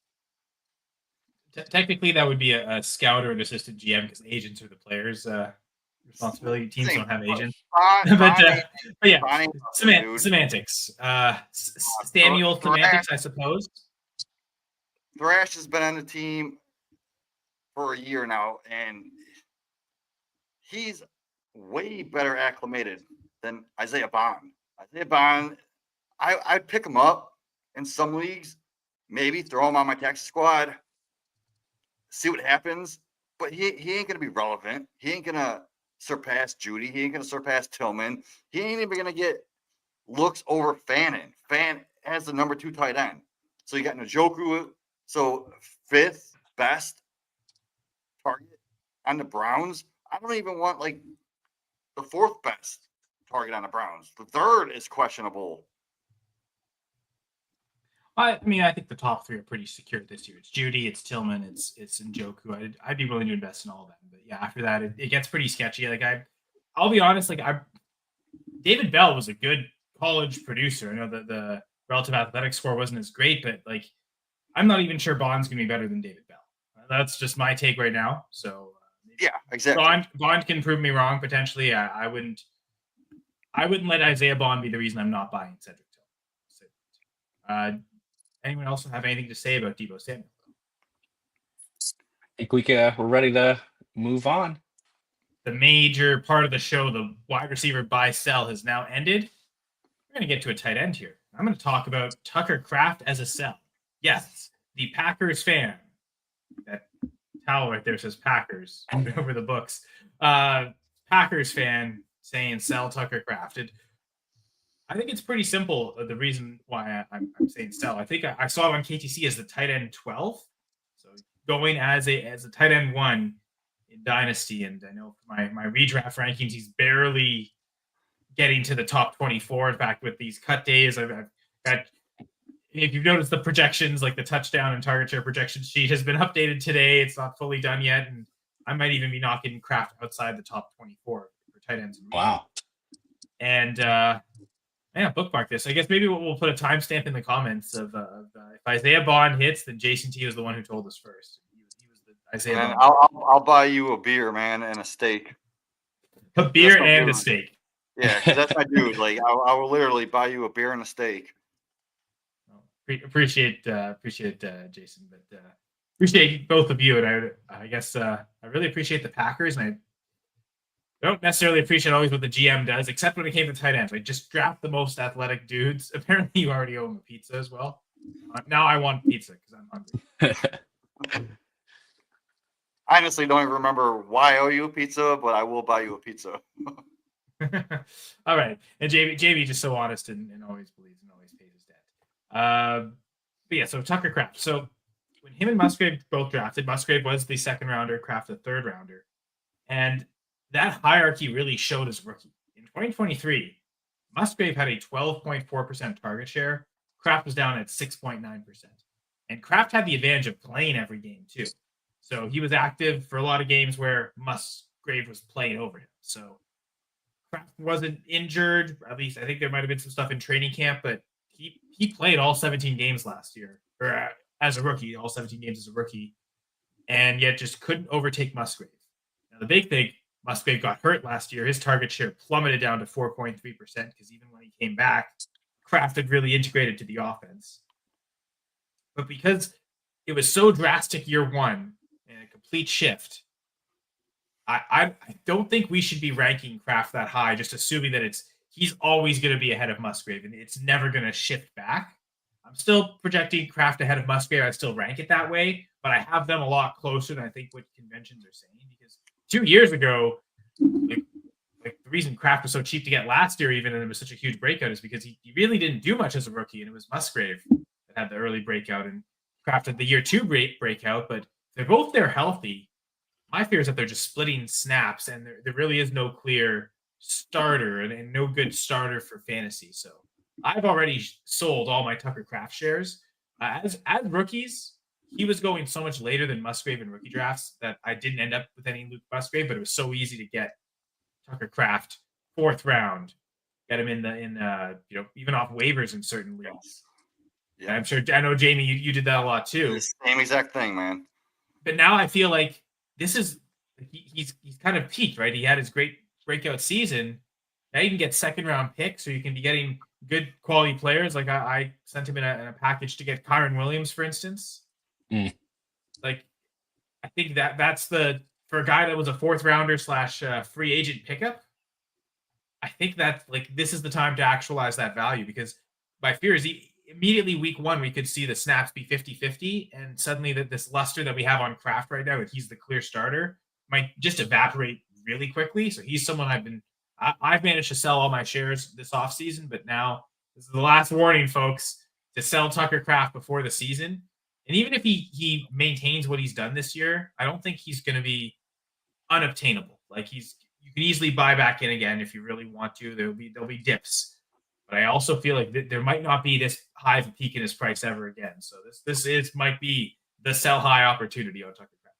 Technically, that would be a scout or an assistant GM because agents are the players' responsibility. Teams don't have agents. But yeah, semantics. Samuel semantics, I suppose. Thrash has been on the team for a year now, and he's way better acclimated than Isaiah Bond. Isaiah Bond, I'd pick him up in some leagues, maybe throw him on my taxi squad, see what happens, but he ain't going to be relevant. He ain't going to surpass Judy. He ain't going to surpass Tillman. He ain't even going to get looks over Fannin. Fan has the number 2 tight end. So you got Njoku, so 5th best target on the Browns. I don't even want like the 4th best target on the Browns. The 3rd is questionable. I mean, I think the top 3 are pretty secure this year. It's Judy, it's Tillman, it's Njoku. I'd be willing to invest in all of them. But yeah, after that, it gets pretty sketchy. Like I'll be honest. David Bell was a good college producer. I know that the relative athletic score wasn't as great, but like I'm not even sure Bond's gonna be better than David Bell. That's just my take right now. So yeah, exactly. Bond can prove me wrong potentially. I wouldn't let Isaiah Bond be the reason I'm not buying Cedric Tillman. Anyone else have anything to say about Deebo Samuel? I think we're ready to move on. The major part of the show, the wide receiver buy sell, has now ended. We're going to get to a tight end here. I'm going to talk about Tucker Kraft as a sell. Yes, the Packers fan. That towel right there says Packers over the books. Packers fan saying sell Tucker Kraft. I think it's pretty simple. The reason why I'm saying sell, I think I saw it on KTC as the tight end 12. So going as a tight end 1 in Dynasty, and I know for my redraft rankings, he's barely getting to the top 24. In fact, with these cut days, I've got. If you've noticed the projections, like the touchdown and target share projection sheet has been updated today. It's not fully done yet, and I might even be knocking Kraft outside the top 24 for tight ends. Wow. And bookmark this. I guess maybe we'll put a timestamp in the comments of if Isaiah Bond hits, then Jason T was the one who told us first. He was the Isaiah Man, Bond. I'll buy you a beer, man, and a steak. A beer and a steak. Yeah, because that's my dude. Like I will literally buy you a beer and a steak. Appreciate Jason, but appreciate both of you, and I guess I really appreciate the Packers, and I don't necessarily appreciate always what the GM does, except when it came to tight ends. Like, just draft the most athletic dudes. Apparently, you already owe him a pizza as well. Now I want pizza because I'm hungry. I honestly don't even remember why I owe you a pizza, but I will buy you a pizza. All right, and JB just so honest and always believes and always pays his debt. But yeah, so Tucker Kraft. So when him and Musgrave both drafted, Musgrave was the second rounder, Kraft the third rounder, and that hierarchy really showed as rookie. In 2023, Musgrave had a 12.4% target share. Kraft was down at 6.9%. And Kraft had the advantage of playing every game too. So he was active for a lot of games where Musgrave was playing over him. So Kraft wasn't injured. At least I think there might have been some stuff in training camp, but he played all 17 games last year, or as a rookie, all 17 games as a rookie, and yet just couldn't overtake Musgrave. Now the big thing, Musgrave got hurt last year. His target share plummeted down to 4.3% because even when he came back, Kraft had really integrated to the offense. But because it was so drastic year one and a complete shift, I don't think we should be ranking Kraft that high, just assuming that he's always going to be ahead of Musgrave and it's never going to shift back. I'm still projecting Kraft ahead of Musgrave. I still rank it that way, but I have them a lot closer than I think what conventions are saying, because 2 years ago, like the reason Kraft was so cheap to get last year, even, and it was such a huge breakout, is because he really didn't do much as a rookie, and it was Musgrave that had the early breakout, and Kraft had the year two breakout. But they're both there healthy. My fear is that they're just splitting snaps, and there really is no clear starter and no good starter for fantasy. So I've already sold all my Tucker Kraft shares. As rookies, he was going so much later than Musgrave in rookie drafts that I didn't end up with any Luke Musgrave, but it was so easy to get Tucker Kraft 4th round, get him even off waivers in certain leagues. Yeah, I'm sure. I know, Jamie, you did that a lot too. The same exact thing, man. But now I feel like this is he's kind of peaked, right? He had his great breakout season. Now you can get 2nd round picks, or you can be getting good quality players. Like I sent him in a package to get Kyron Williams, for instance. Like, I think that's for a guy that was a 4th rounder / free agent pickup. I think that this is the time to actualize that value, because my fear is immediately week 1 we could see the snaps be 50-50, and suddenly this luster that we have on Kraft right now, that he's the clear starter, might just evaporate really quickly. So he's someone I've managed to sell all my shares this offseason, but now this is the last warning, folks, to sell Tucker Kraft before the season. And even if he maintains what he's done this year, I don't think he's going to be unobtainable. Like, you can easily buy back in again if you really want to. There'll be dips, but I also feel like there might not be this high of a peak in his price ever again. So this might be the sell high opportunity on Tucker Kraft.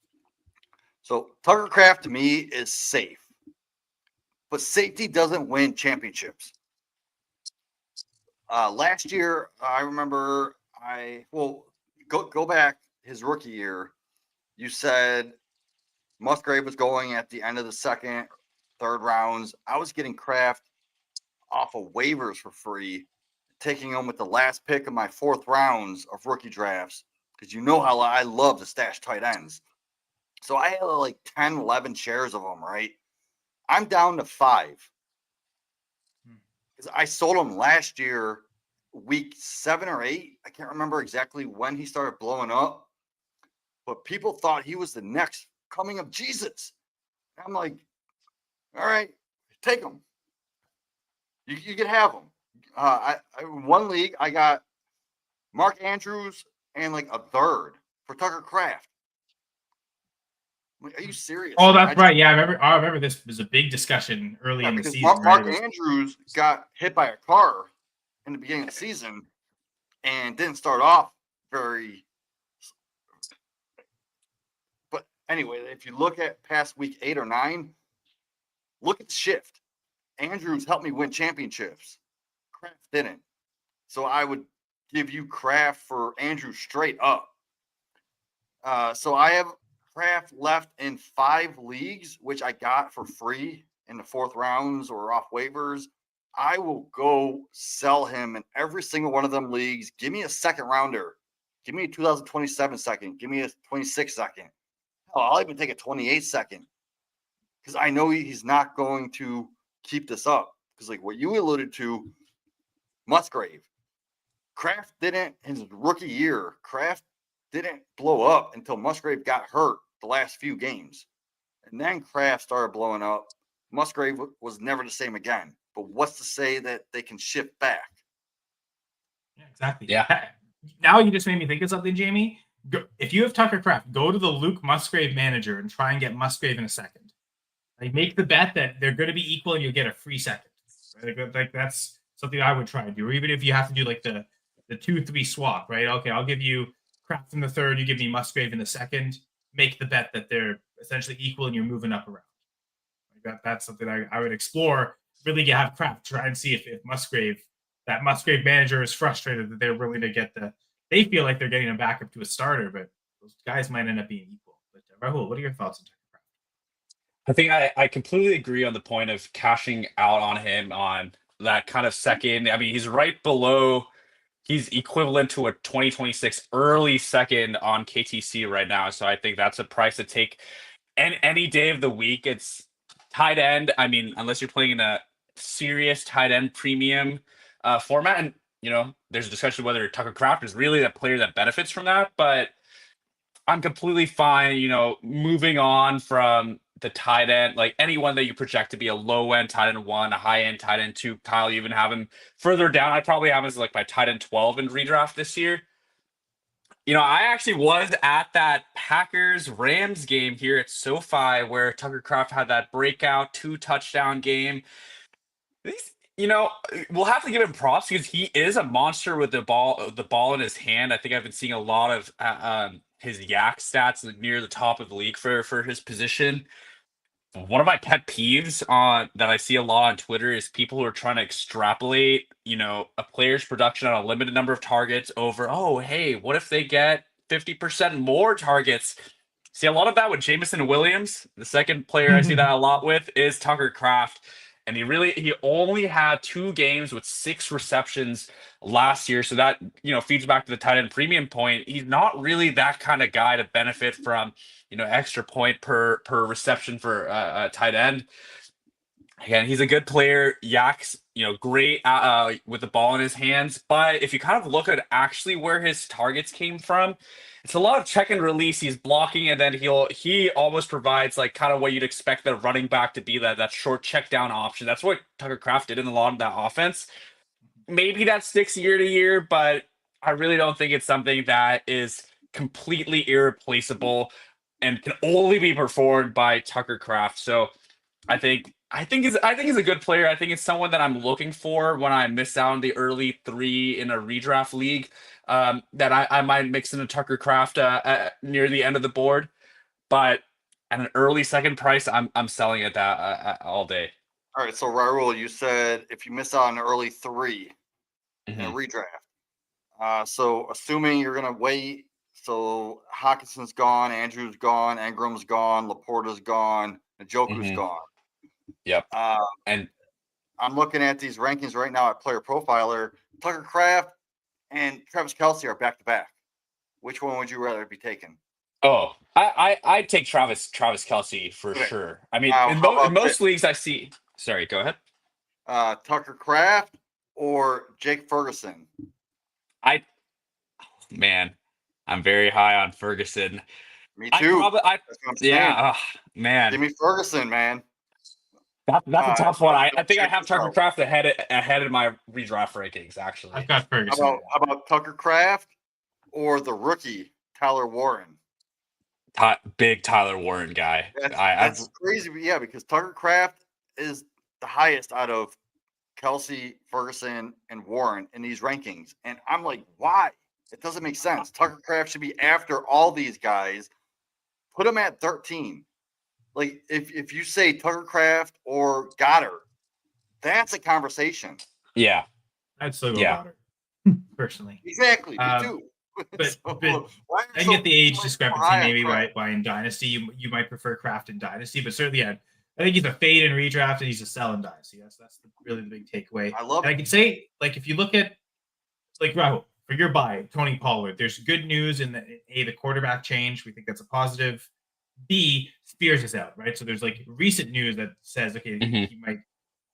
So Tucker Kraft to me is safe, but safety doesn't win championships. Last year, I remember go back his rookie year. You said Musgrave was going at the end of the 2nd, 3rd rounds. I was getting Kraft off of waivers for free, taking him with the last pick of my 4th rounds of rookie drafts, because you know how I love to stash tight ends. So I had like 10, 11 shares of them, right? I'm down to 5. Because I sold him last year, week 7 or 8. I can't remember exactly when he started blowing up, but people thought he was the next coming of Jesus. I'm like, all right, take him. You can have him. One league I got Mark Andrews and like a third for Tucker Kraft. Are you serious? Oh, that's right. Yeah, I remember this was a big discussion early in the season. Mark Andrews got hit by a car in the beginning of the season and didn't start off very. But anyway, if you look at past week 8 or 9, look at the shift. Andrews helped me win championships. Kraft didn't. So I would give you Kraft for Andrews straight up. So I have Kraft left in 5 leagues, which I got for free in the 4th rounds or off waivers. I will go sell him in every single one of them leagues. Give me a second rounder. Give me a 2027 second. Give me a 26 second. Hell, I'll even take a 28 second because I know he's not going to keep this up. Because like what you alluded to, Musgrave. Kraft didn't, his rookie year, Kraft didn't blow up until Musgrave got hurt the last few games. And then Kraft started blowing up. Musgrave was never the same again. But what's to say that they can shift back? Yeah, exactly. Yeah. Now you just made me think of something, Jamie. If you have Tucker Kraft, go to the Luke Musgrave manager and try and get Musgrave in a second. Like, make the bet that they're going to be equal and you'll get a free second. Like that's something I would try to do. Or even if you have to do like the 2-3 swap, right? Okay, I'll give you Kraft in the third, you give me Musgrave in the second. Make the bet that they're essentially equal and you're moving up around. Like that's something I would explore. Really, you have Kraft try and see if that Musgrave manager is frustrated that they're willing to get they feel like they're getting a backup to a starter, but those guys might end up being equal. But Rahul, what are your thoughts on Tucker Kraft? I think I completely agree on the point of cashing out on him on that kind of second. I mean, he's right below. He's equivalent to a 2026 early second on KTC right now. So I think that's a price to take any day of the week. It's tight end. I mean, unless you're playing in a serious tight end premium format. And, there's a discussion whether Tucker Kraft is really the player that benefits from that. But I'm completely fine, moving on from the tight end, like anyone that you project to be a low end tight end 1, a high end tight end 2. Kyle, you even have him further down. I probably have him as like my tight end 12 in redraft this year. I actually was at that Packers-Rams game here at SoFi where Tucker Kraft had that breakout 2-touchdown game. We'll have to give him props because he is a monster with the ball in his hand. I think I've been seeing a lot of his yak stats near the top of the league for his position. One of my pet peeves that I see a lot on Twitter is people who are trying to extrapolate, a player's production on a limited number of targets over, oh, hey, what if they get 50% more targets? See a lot of that with Jameson Williams. The second player I see that a lot with is Tucker Kraft. And he only had 2 games with 6 receptions last year. So that, feeds back to the tight end premium point. He's not really that kind of guy to benefit from, extra point per reception for a tight end. Again, he's a good player. Yaks, great with the ball in his hands. But if you kind of look at actually where his targets came from, it's a lot of check and release. He's blocking, and then he almost provides like kind of what you'd expect the running back to be, that short check down option. That's what Tucker Kraft did in a lot of that offense. Maybe that sticks year to year, but I really don't think it's something that is completely irreplaceable and can only be performed by Tucker Kraft. So I think he's a good player. I think it's someone that I'm looking for when I miss out on the early 3 in a redraft league. That I might mix in a Tucker Kraft near the end of the board, but at an early second price, I'm selling it all day. All right, so Rahul, you said if you miss out on the early 3 in a redraft, so assuming you're gonna wait, so Hawkinson's gone, Andrew's gone, Ingram's gone, Laporta's gone, Njoku's gone. Yep. And I'm looking at these rankings right now at Player Profiler. Tucker Kraft and Travis Kelce are back to back. Which one would you rather be taking? Oh, I'd take Travis Kelce for sure. I mean, in most leagues I see. Sorry, go ahead. Tucker Kraft or Jake Ferguson? I'm very high on Ferguson. Me too. Man. Give me Ferguson, man. That's a tough one. I think I check have this Tucker out. Kraft ahead of my redraft rankings, actually. I've got Ferguson. How about Tucker Kraft or the rookie Tyler Warren? Big Tyler Warren guy. That's crazy, but yeah, because Tucker Kraft is the highest out of Kelsey, Ferguson, and Warren in these rankings. And I'm like, why? It doesn't make sense. Tucker Kraft should be after all these guys. Put him at 13. Like, if you say Tucker Kraft or Goddard, that's a conversation. Yeah. I'd still go Goddard, personally. Exactly. Me too. But I get the age discrepancy, maybe why in Dynasty you might prefer Kraft in Dynasty, but certainly I think he's a fade in redraft and he's a sell in Dynasty. That's really the big takeaway. I can say, like, if you look at, like, Rahul, for your buy, Tony Pollard, there's good news in the quarterback change. We think that's a positive. B, Spears is out, right? So there's like recent news that says, okay, he might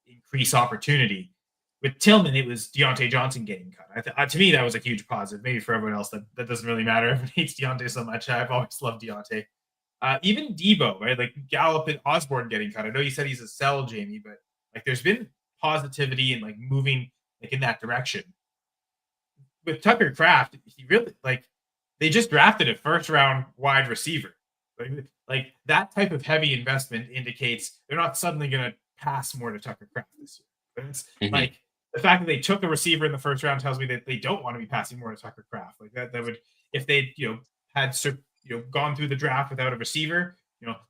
increase opportunity. With Tillman, it was Deontay Johnson getting cut. To me, that was a huge positive. Maybe for everyone else, that doesn't really matter. Everyone hates Deontay so much. I've always loved Deontay. Even Deebo, right? Like Gallup and Osborne getting cut. I know you said he's a sell, Jamie, but like there's been positivity and like moving like in that direction. With Tucker Kraft, he really they just drafted a first-round wide receiver. Like that type of heavy investment indicates they're not suddenly going to pass more to Tucker Kraft this year. But it's like the fact that they took a receiver in the first round tells me that they don't want to be passing more to Tucker Kraft. Like that would, if they had gone through the draft without a receiver,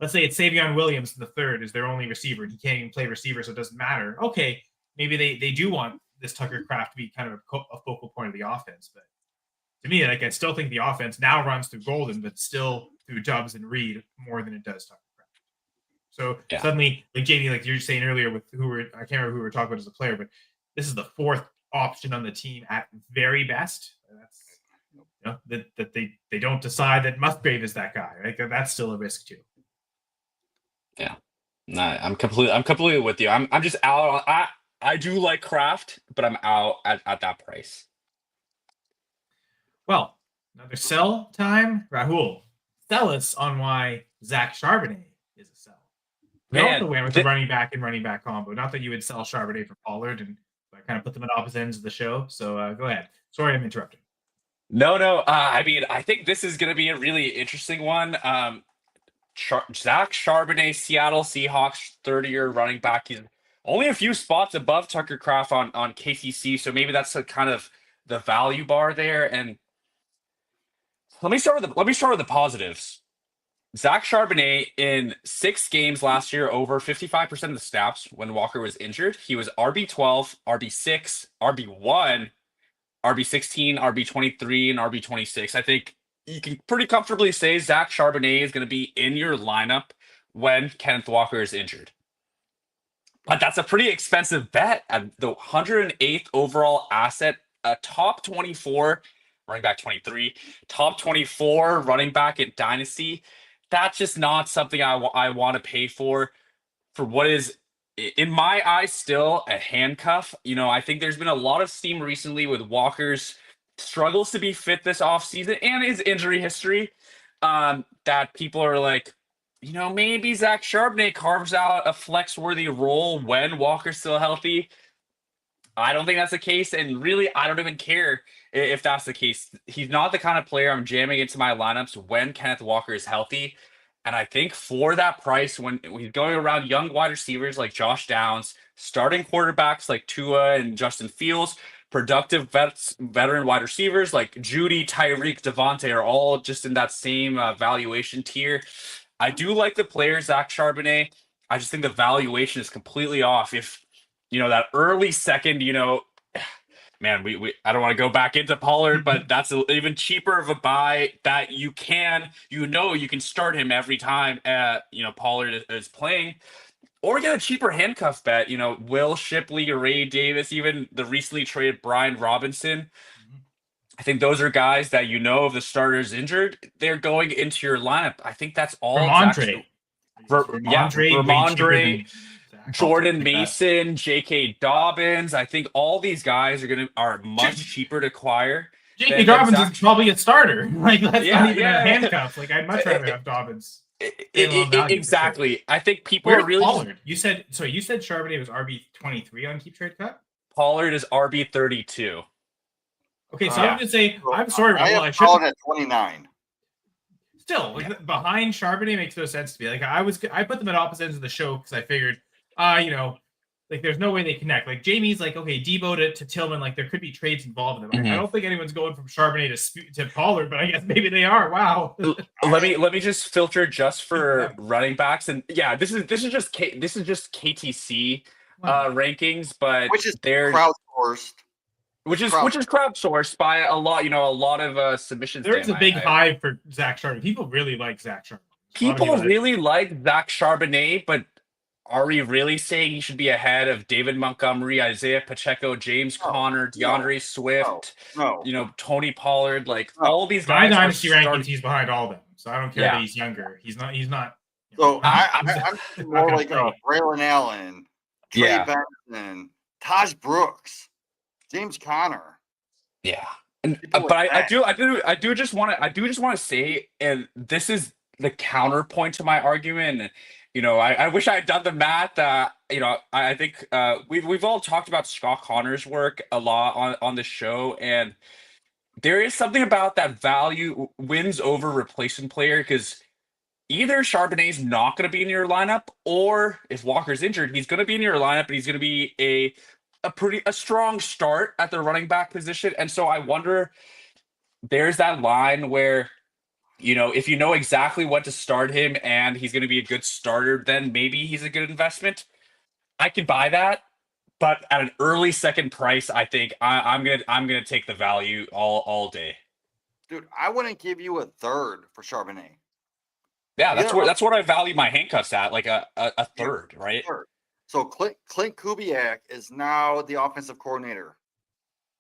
let's say it's Savion Williams in the third is their only receiver and he can't even play receiver, so it doesn't matter. Okay, maybe they do want this Tucker Kraft to be kind of a focal point of the offense. But to me, like I still think the offense now runs through Golden, but still through Dubs and Reed more than it does Tucker Kraft. So suddenly, like Jamie, like you were saying earlier with I can't remember who we were talking about as a player, but this is the fourth option on the team at very best. That's that they don't decide that Musgrave is that guy. Right? That's still a risk too. Yeah, no, I'm completely with you. I'm just out on. I do like Kraft, but I'm out at that price. Well, another sell time. Rahul, sell us on why Zach Charbonnet is a sell. We also went with the running back and running back combo. Not that you would sell Charbonnet for Pollard, and I kind of put them at opposite ends of the show. So go ahead. Sorry, I'm interrupting. No. I mean, I think this is going to be a really interesting one. Zach Charbonnet, Seattle Seahawks, 30-year running back. He's only a few spots above Tucker Kraft on KCC, so maybe that's kind of the value bar there. And let me start with the positives. Zach Charbonnet in 6 games last year, over 55% of the snaps when Walker was injured. He was RB12, RB6, RB1, RB16, RB23, and RB26. I think you can pretty comfortably say Zach Charbonnet is going to be in your lineup when Kenneth Walker is injured. But that's a pretty expensive bet at the 108th overall asset, a top 24 running back 23, top 24 running back at Dynasty. That's just not something I want to pay for what is, in my eyes, still a handcuff. I think there's been a lot of steam recently with Walker's struggles to be fit this offseason and his injury history that people are like, maybe Zach Charbonnet carves out a flex-worthy role when Walker's still healthy. I don't think that's the case, and really, I don't even care if that's the case. He's not the kind of player I'm jamming into my lineups when Kenneth Walker is healthy. And I think for that price, when he's going around young wide receivers like Josh Downs, starting quarterbacks like Tua and Justin Fields, productive veteran wide receivers like Judy, Tyreek, Devontae are all just in that same valuation tier. I do like the player, Zach Charbonnet. I just think the valuation is completely off. If that early second, man, I don't want to go back into Pollard, but that's even cheaper of a buy that you can start him every time Pollard is playing, or get a cheaper handcuff bet. Will Shipley, Ray Davis, even the recently traded Brian Robinson. I think those are guys that if the starter is injured, they're going into your lineup. I think that's all. Ramondre, Jordan Mason, J.K. Dobbins. I think all these guys are much cheaper to acquire. J.K. Dobbins is probably a starter. Like that's not even a handcuff. Like I'd much rather have Dobbins. Standalone value for sure. Exactly. I think people Where's are really Pollard? You said Charbonnet was RB23 on Keep Trade Cut. Pollard is RB32. Okay, so Yeah. I was gonna say, So I'm sorry, I Rahul, have I should Pollard at 29. still like behind Charbonnet makes no sense to me. Like I put them at opposite ends of the show because I figured, like there's no way they connect. Like Jamie's like, okay, Deebo to Tillman, like there could be trades involved in them. I don't think anyone's going from Charbonnet to Pollard, but I guess maybe they are. Wow. Let me just filter just for running backs, and yeah, this is just KTC rankings, but Which is there's crowdsourced. which is crowdsourced by a lot of submissions. There's a big hive for Zach Charbonnet. People really like Zach Charbonnet. People really like Zach Charbonnet, but are we really saying he should be ahead of David Montgomery, Isaiah Pacheco, James Conner, DeAndre Swift, Tony Pollard? Like all these guys. My dynasty rankings, he's behind all of them. So I don't care that he's younger. He's not. So I'm more like Braylon Allen, Trey Benson, Taj Brooks, James Conner. Yeah, but I do just want to say, and this is the counterpoint to my argument. And, I wish I had done the math. I think we've all talked about Scott Connor's work a lot on the show, and there is something about that value wins over replacement player, because either Charbonnet's not going to be in your lineup, or if Walker's injured, he's going to be in your lineup, but he's going to be a strong start at the running back position. And so I wonder, there's that line where, if you know exactly what to start him and he's going to be a good starter, then maybe he's a good investment. I could buy that, but at an early second price, I think I'm gonna take the value all day. Dude, I wouldn't give you a third for Charbonnet. Yeah, that's what I value my handcuffs at, like a third, right? Third. So Clint Kubiak is now the offensive coordinator,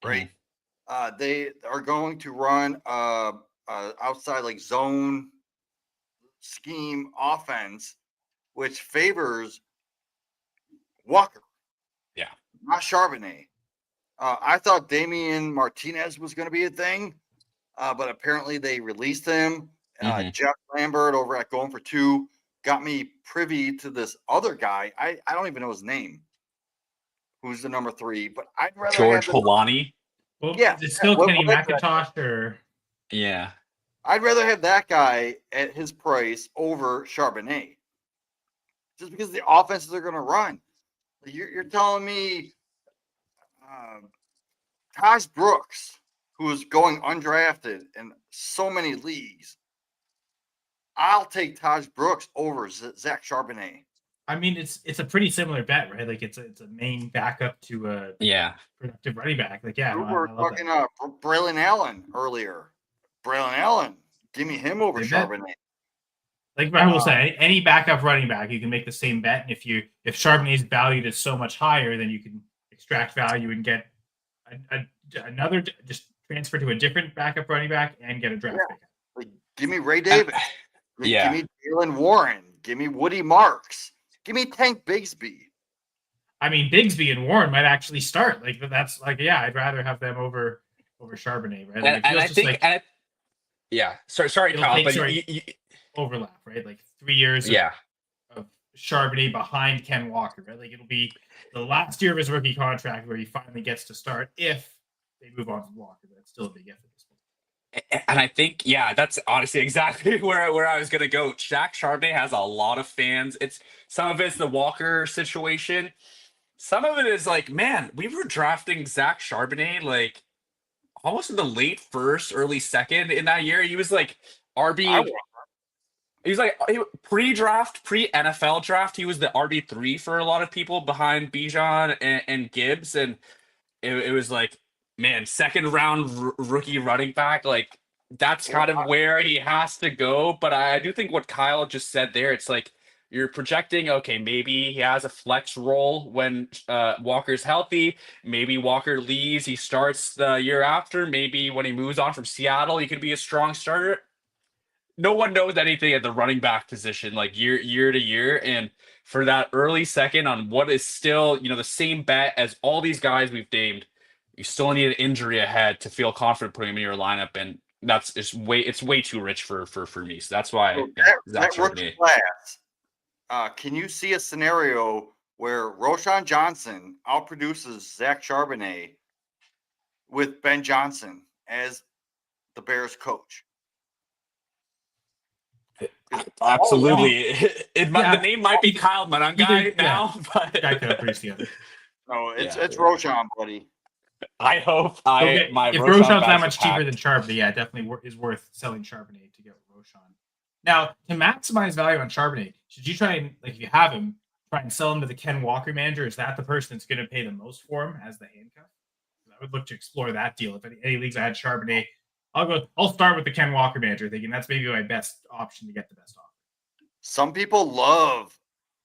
right? Mm-hmm. They are going to run outside like zone scheme offense, which favors Walker. Yeah, not Charbonnet. I thought Damian Martinez was going to be a thing, but apparently they released him. Jeff Lambert over at Going for Two got me privy to this other guy. I don't even know his name. Who's the number 3? But I'd rather George Holani. Well, yeah, it's still Kenny McIntosh or yeah. I'd rather have that guy at his price over Charbonnet, just because the offenses are going to run. You're telling me Taj Brooks, who is going undrafted in so many leagues, I'll take Taj Brooks over Zach Charbonnet. I mean, it's a pretty similar bet, right? Like it's a main backup to a productive running back. Like we were talking Braylon Allen earlier. Braylon Allen, give me him over Charbonnet. Like Rahul said, any backup running back, you can make the same bet. And if Charbonnet's valued is so much higher, then you can extract value and get another, just transfer to a different backup running back and get a draft pick. Like, give me Ray Davis. Give me Jalen Warren. Give me Woody Marks. Give me Tank Bigsby. I mean, Bigsby and Warren might actually start. Like that's like, I'd rather have them over Charbonnet, right? Like, and I think, sorry, Kyle, but you overlap, right? Like 3 years of Charbonnet behind Ken Walker, right? Like it'll be the last year of his rookie contract where he finally gets to start if they move on from Walker. That's still a big if at this point. And I think, that's honestly exactly where I was going to go. Zach Charbonnet has a lot of fans. Some of it's the Walker situation. Some of it is like, man, we were drafting Zach Charbonnet like almost in the late first, early second in that year. He was like RB. He was like pre-draft, pre-NFL draft. He was the RB3 for a lot of people behind Bijan and Gibbs. And it was like, man, second round rookie running back, like that's kind of where he has to go. But I do think what Kyle just said there, it's like you're projecting, okay, maybe he has a flex role when Walker's healthy. Maybe Walker leaves, he starts the year after. Maybe when he moves on from Seattle, he could be a strong starter. No one knows anything at the running back position, like year to year. And for that early second on what is still, the same bet as all these guys we've named, you still need an injury ahead to feel confident putting him in your lineup. And it's way too rich for me. So that's why So Zach that rookie Charbonnet. class, can you see a scenario where Roshan Johnson outproduces Zach Charbonnet with Ben Johnson as the Bears coach? Absolutely. The name might be Kyle Either- Manungai now, but Guy could have produced together. No, it's Yeah. Roshan, buddy. I hope Okay, my if Roshan Roshan's that bags are much cheaper packed. than Charbonnet, yeah, it definitely is worth selling Charbonnet to get Roshan. Now, to maximize value on Charbonnet, should you try and, like, if you have him, try and sell him to the Ken Walker manager? Is that the person that's going to pay the most for him as the handcuff? I would look to explore that deal. If any leagues I had Charbonnet, I'll start with the Ken Walker manager, thinking that's maybe my best option to get the best offer. Some people love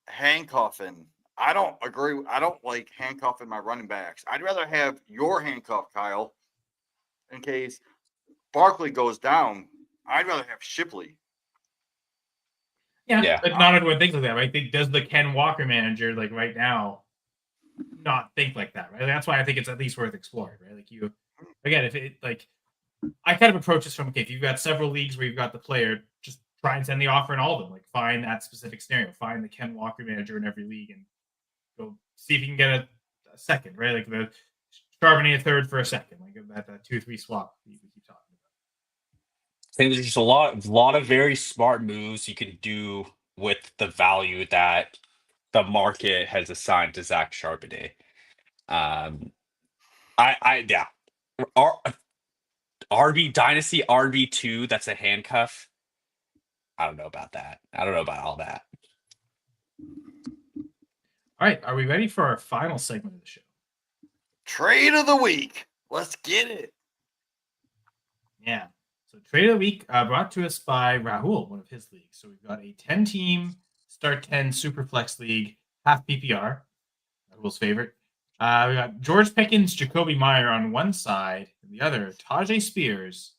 handcuffing. I don't agree. I don't like handcuffing my running backs. I'd rather have your handcuff, Kyle, in case Barkley goes down. I'd rather have Shipley. Yeah, but not everyone thinks like that, right? Does the Ken Walker manager, like, right now, not think like that, right? That's why I think it's at least worth exploring, right? Like, you, again, if it, like, I kind of approach this from, okay, if you've got several leagues where you've got the player, just try and send the offer in all of them. Like, find that specific scenario, find the Ken Walker manager in every league, and go see if you can get a second, right? Like the Charbonnet a third for a second, like that 2-3 swap we keep talking about. I think there's just a lot of very smart moves you can do with the value that the market has assigned to Zach Charbonnet. RB Dynasty RB2, that's a handcuff. I don't know about that. I don't know about all that. All right, are we ready for our final segment of the show? Trade of the week. Let's get it. Yeah. So trade of the week brought to us by Rahul, one of his leagues. So we've got a 10-team start 10 Superflex league, half PPR, Rahul's favorite. We got George Pickens, Jacoby Meyer on one side, and the other, Tajay Spears,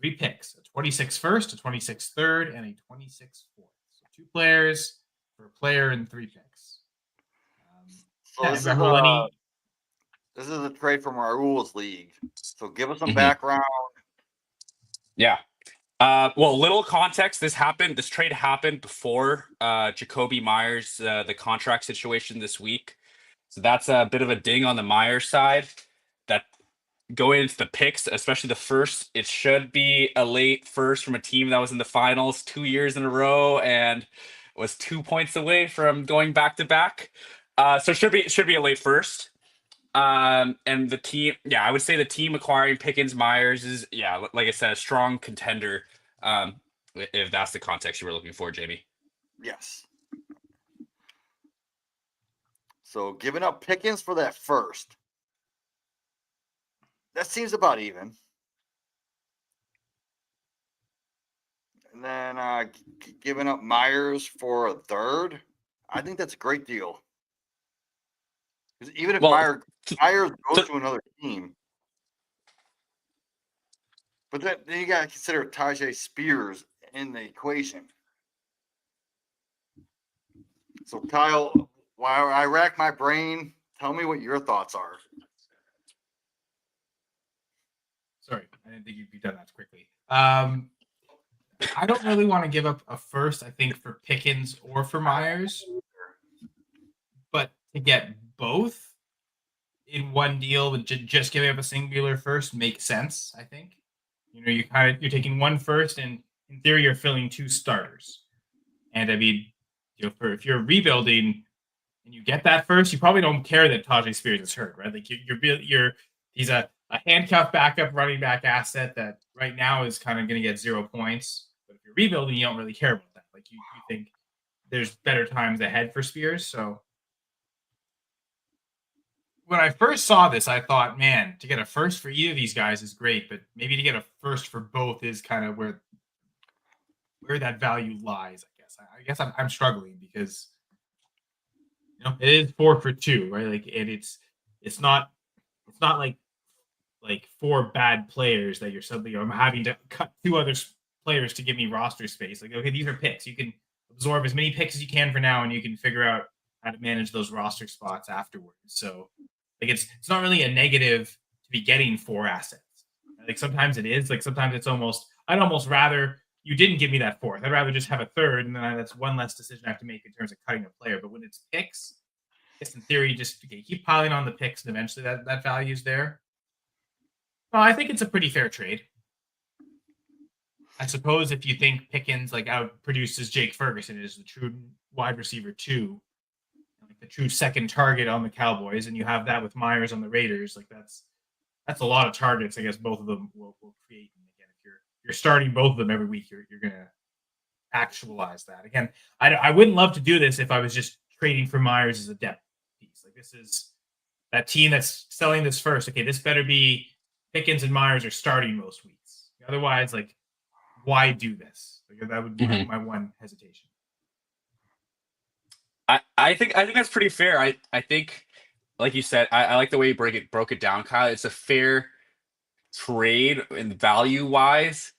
3 picks, a 26 first, a 26 third, and a 26 fourth. So 2 players for a player and 3 picks. So this is a trade from Rahul's league. So give us some background. Yeah. Well, little context. This trade happened before Jacoby Myers, the contract situation this week. So that's a bit of a ding on the Myers side. That going into the picks, especially the first, it should be a late first from a team that was in the finals 2 years in a row and was 2 points away from going back to back. So it should be a late first. And the team, I would say the team acquiring Pickens Myers is, like I said, a strong contender. If that's the context you were looking for, Jamie. Yes. So giving up Pickens for that first, that seems about even. And then giving up Myers for a third, I think that's a great deal. Because even if Myers goes to another team, but then you got to consider Tajay Spears in the equation. So Kyle, while I rack my brain, tell me what your thoughts are. Sorry, I didn't think you'd be done that quickly. I don't really want to give up a first, I think, for Pickens or for Myers. But to get both in one deal with just giving up a singular first makes sense, I think. You know, you're taking one first, and in theory, you're filling 2 starters. And I mean, if you're rebuilding and you get that first, you probably don't care that Tajay Spears is hurt, right? Like he's a handcuff backup running back asset that right now is kind of going to get 0 points. But if you're rebuilding, you don't really care about that. Like you think there's better times ahead for Spears. So when I first saw this, I thought, man, to get a first for either of these guys is great, but maybe to get a first for both is kind of where that value lies. I guess I'm struggling because it is 4 for 2, right? Like, and it's not like 4 bad players that you're suddenly I'm having to cut 2 other players to give me roster space. Like, okay, these are picks. You can absorb as many picks as you can for now, and you can figure out how to manage those roster spots afterwards. So, like, it's not really a negative to be getting 4 assets. Like sometimes it is. Like sometimes it's almost. I'd almost rather you didn't give me that fourth. I'd rather just have a third, and then that's one less decision I have to make in terms of cutting a player. But when it's picks, I guess in theory, just keep piling on the picks, and eventually that value's there. Well, I think it's a pretty fair trade. I suppose if you think Pickens like outproduces Jake Ferguson is the true wide receiver 2, like the true second target on the Cowboys, and you have that with Myers on the Raiders, like that's a lot of targets. I guess both of them will create. And again, if you're starting both of them every week, you're gonna actualize that. Again, I wouldn't love to do this if I was just trading for Myers as a depth piece. Like this is that team that's selling this first. Okay, this better be Pickens and Myers are starting most weeks. Otherwise, like, why do this? Like, that would be my one hesitation. I think that's pretty fair. I think, like you said, I like the way you broke it down, Kyle. It's a fair trade in value wise.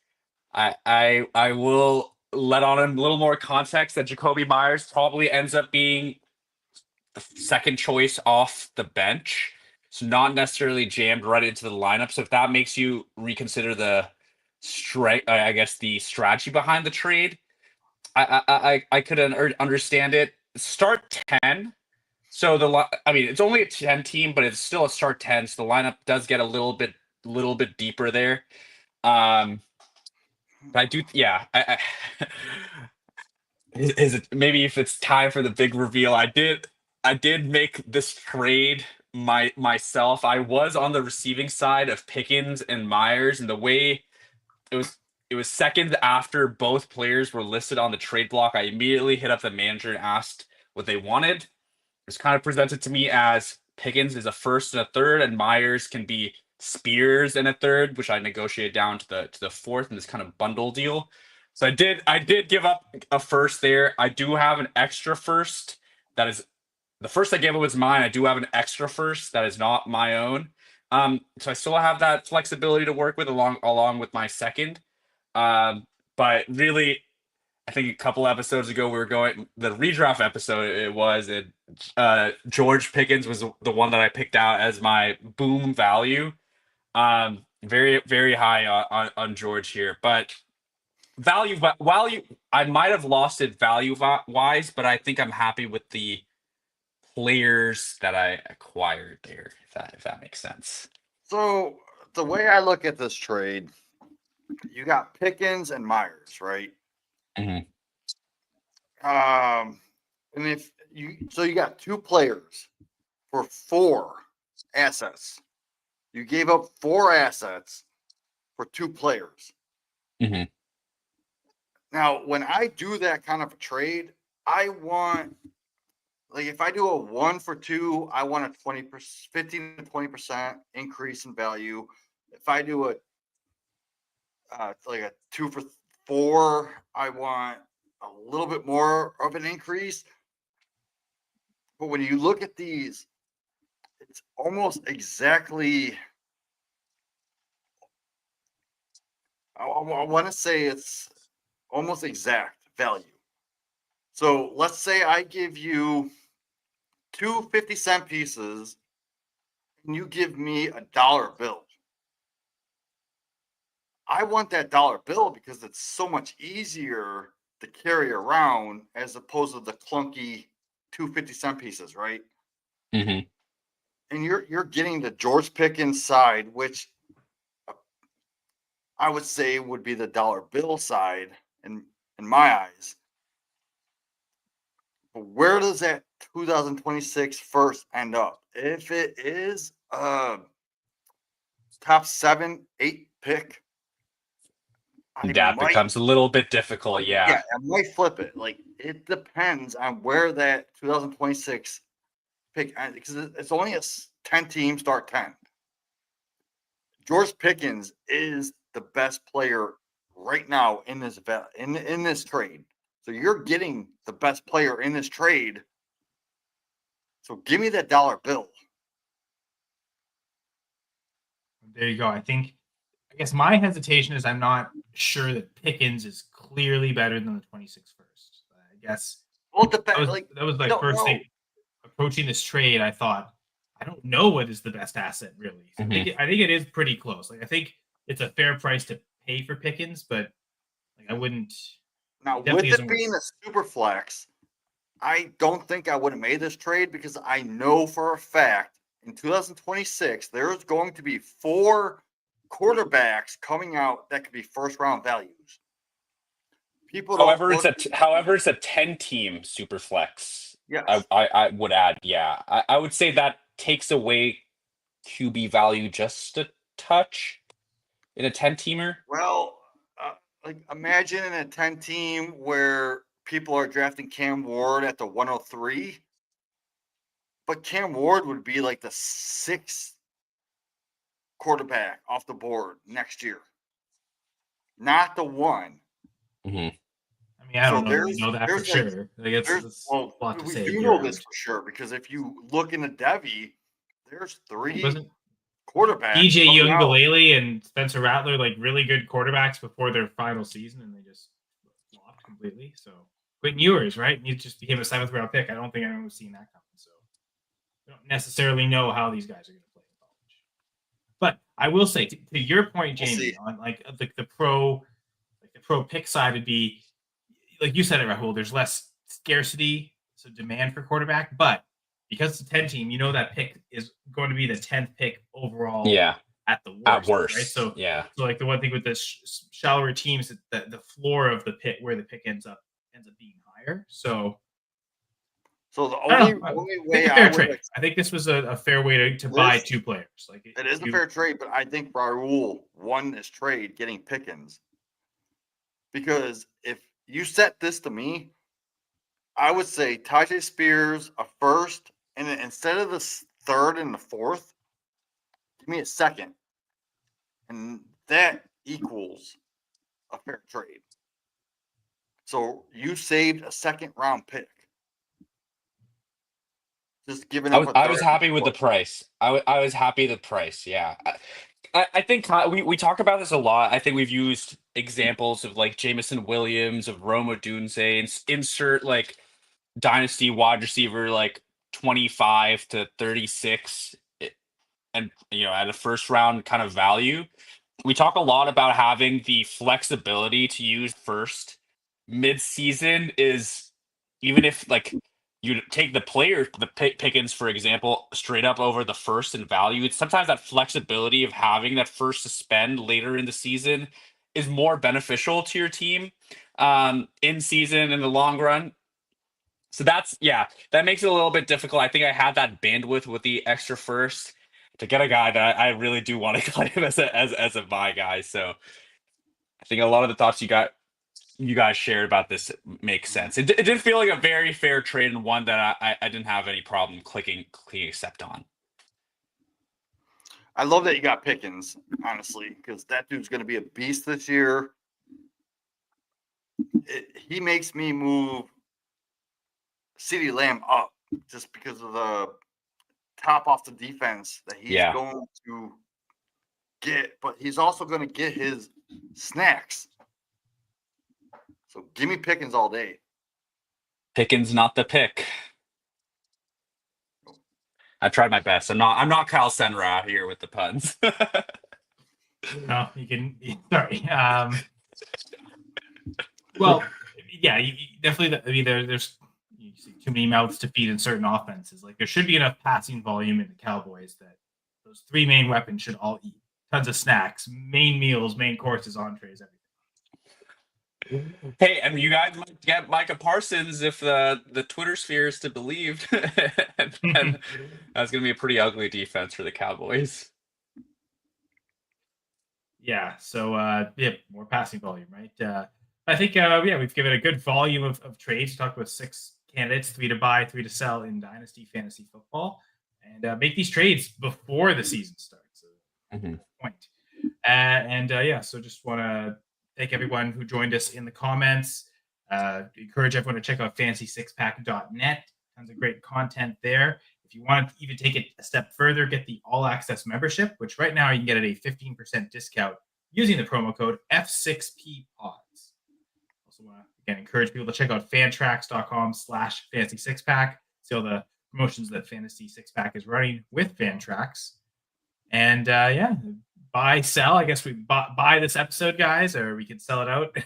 I will let on a little more context that Jacoby Myers probably ends up being the second choice off the bench. So not necessarily jammed right into the lineup. So if that makes you reconsider the the strategy behind the trade, I could understand it. Start 10. So it's only a 10 team, but it's still a start 10. So the lineup does get a little bit deeper there. But I do, yeah. Is it maybe if it's time for the big reveal? I did make this trade myself. I was on the receiving side of Pickens and Myers, and the way it was seconds after both players were listed on the trade block, I immediately hit up the manager and asked what they wanted. It was kind of presented to me as Pickens is a first and a third, and Myers can be Spears and a third, which I negotiated down to the fourth in this kind of bundle deal. So I did give up a first there. I do have an extra first. That is the first I gave up was mine. I do have an extra first that is not my own. So I still have that flexibility to work with along with my second. But really, I think a couple episodes ago we were going the redraft episode. It was George Pickens was the one that I picked out as my boom value. Very very high on George here, but value I might have lost it value wise, but I think I'm happy with the players that I acquired there, if that makes sense. So the way I look at this trade, you got Pickens and Myers, right? Mm-hmm. And you got 2 players for 4 assets. You gave up 4 assets for 2 players. Mm-hmm. Now, when I do that kind of a trade, I want, like, if I do a 1 for 2, I want a 15 to 20% increase in value. If I do a 2 for 4, I want a little bit more of an increase. But when you look at these, it's almost exactly, I want to say it's almost exact value. So let's say I give you 2 50-cent pieces and you give me a dollar bill. I want that dollar bill because it's so much easier to carry around as opposed to the clunky 2 50-cent pieces, right? Mm-hmm. And you're getting the George Pickens side, which I would say would be the dollar bill side in my eyes. But where does that 2026 first end up? If it is a top 7, 8 pick, That becomes a little bit difficult, yeah. Yeah, I might flip it. Like, it depends on where that 2026 pick, because it's only a 10-team start 10. George Pickens is the best player right now in this in this trade. So you're getting the best player in this trade. So give me that dollar bill. There you go. I guess my hesitation is I'm not sure that Pickens is clearly better than the 26 first. I guess Well, it depends. that was like first thing approaching this trade. I thought I don't know what is the best asset really. So I think it is pretty close. Like I think it's a fair price to pay for Pickens, but like I wouldn't. Now, It definitely with isn't it being worth a super flex, I don't think I would have made this trade because I know for a fact in 2026 there's going to be 4 quarterbacks coming out that could be first round values. People don't However, look, it's a 10-team super flex. yes. I would add, yeah. I would say that takes away QB value just a touch in a 10-teamer. Well, like imagine in a 10 team where people are drafting Cam Ward at the 103, but Cam Ward would be like the 6th quarterback off the board next year, not the 1. Mm-hmm. I mean, I So don't know that we there's know that for there's like sure. Like it's a lot to we say. do You're know this right. for sure because if you look into Devi, there's 3 Wasn't quarterbacks DJ coming out. Youngbalele and Spencer Rattler like really good quarterbacks before their final season, and they just flopped completely. So Quinn Ewers, right? He just became a 7th round pick. I don't think anyone was seeing that coming. So I don't necessarily know how these guys are going to play in college. But I will say, to your point, We'll Jamie, see. on like the pro pick side would be like you said it, Rahul. There's less scarcity, so demand for quarterback, but because it's a 10 team, you know that pick is going to be the 10th pick overall. Yeah, at the worst, at worst, right? So yeah. So like the one thing with the shallower teams, the floor of the pit where the pick ends up being higher. So the I only think way a I fair would trade. I think this was a fair way to buy 2 players. Like it is a fair trade, but I think Rahul won this trade getting Pickens because if you set this to me, I would say Tajay Spears a 1st, and then instead of the 3rd and the 4th, give me a 2nd, and that equals a fair trade. So you saved a 2nd round pick. Just giving up I was happy with the price. I was happy with the price. Yeah. I think we talk about this a lot. I think we've used examples of like Jamison Williams, of Rome Odunze, and insert like dynasty wide receiver like 25 to 36 and at a first round kind of value. We talk a lot about having the flexibility to use first mid-season is even if like you take the Pickens, for example, straight up over the first in value. It's sometimes that flexibility of having that first to spend later in the season is more beneficial to your team in season in the long run. So that makes it a little bit difficult. I think I had that bandwidth with the extra first to get a guy that I really do want to claim as a buy guy. So I think a lot of the thoughts you guys shared about this makes sense. It did feel like a very fair trade and one that I didn't have any problem clicking accept on. I love that you got Pickens, honestly, because that dude's going to be a beast this year. He makes me move CeeDee Lamb up just because of the top off the defense that he's going to get, but he's also going to get his snacks. So give me Pickens all day. Pickens not the pick. I tried my best. I'm not Kyle Senra here with the puns. No, you can. Sorry. Well, yeah, you definitely. I mean, there's you see too many mouths to feed in certain offenses. Like there should be enough passing volume in the Cowboys that those 3 main weapons should all eat tons of snacks, main meals, main courses, entrees, everything. Hey, and you guys might get Micah Parsons if the Twitter sphere is to believe. And that's going to be a pretty ugly defense for the Cowboys. Yeah, so more passing volume, right? I think we've given a good volume of trades. We talked about 6 candidates, 3 to buy, 3 to sell in Dynasty Fantasy Football, and make these trades before the season starts. Point. So just want to thank everyone who joined us in the comments. Encourage everyone to check out fantasy6pack.net. Tons of great content there. If you want to even take it a step further, get the All Access membership, which right now you can get at a 15% discount using the promo code F6PPods. Also want to, again, encourage people to check out fantrax.com/fantasy6pack. See all the promotions that Fantasy Six Pack is running with Fantrax. And buy, sell. I guess we buy this episode, guys, or we can sell it out.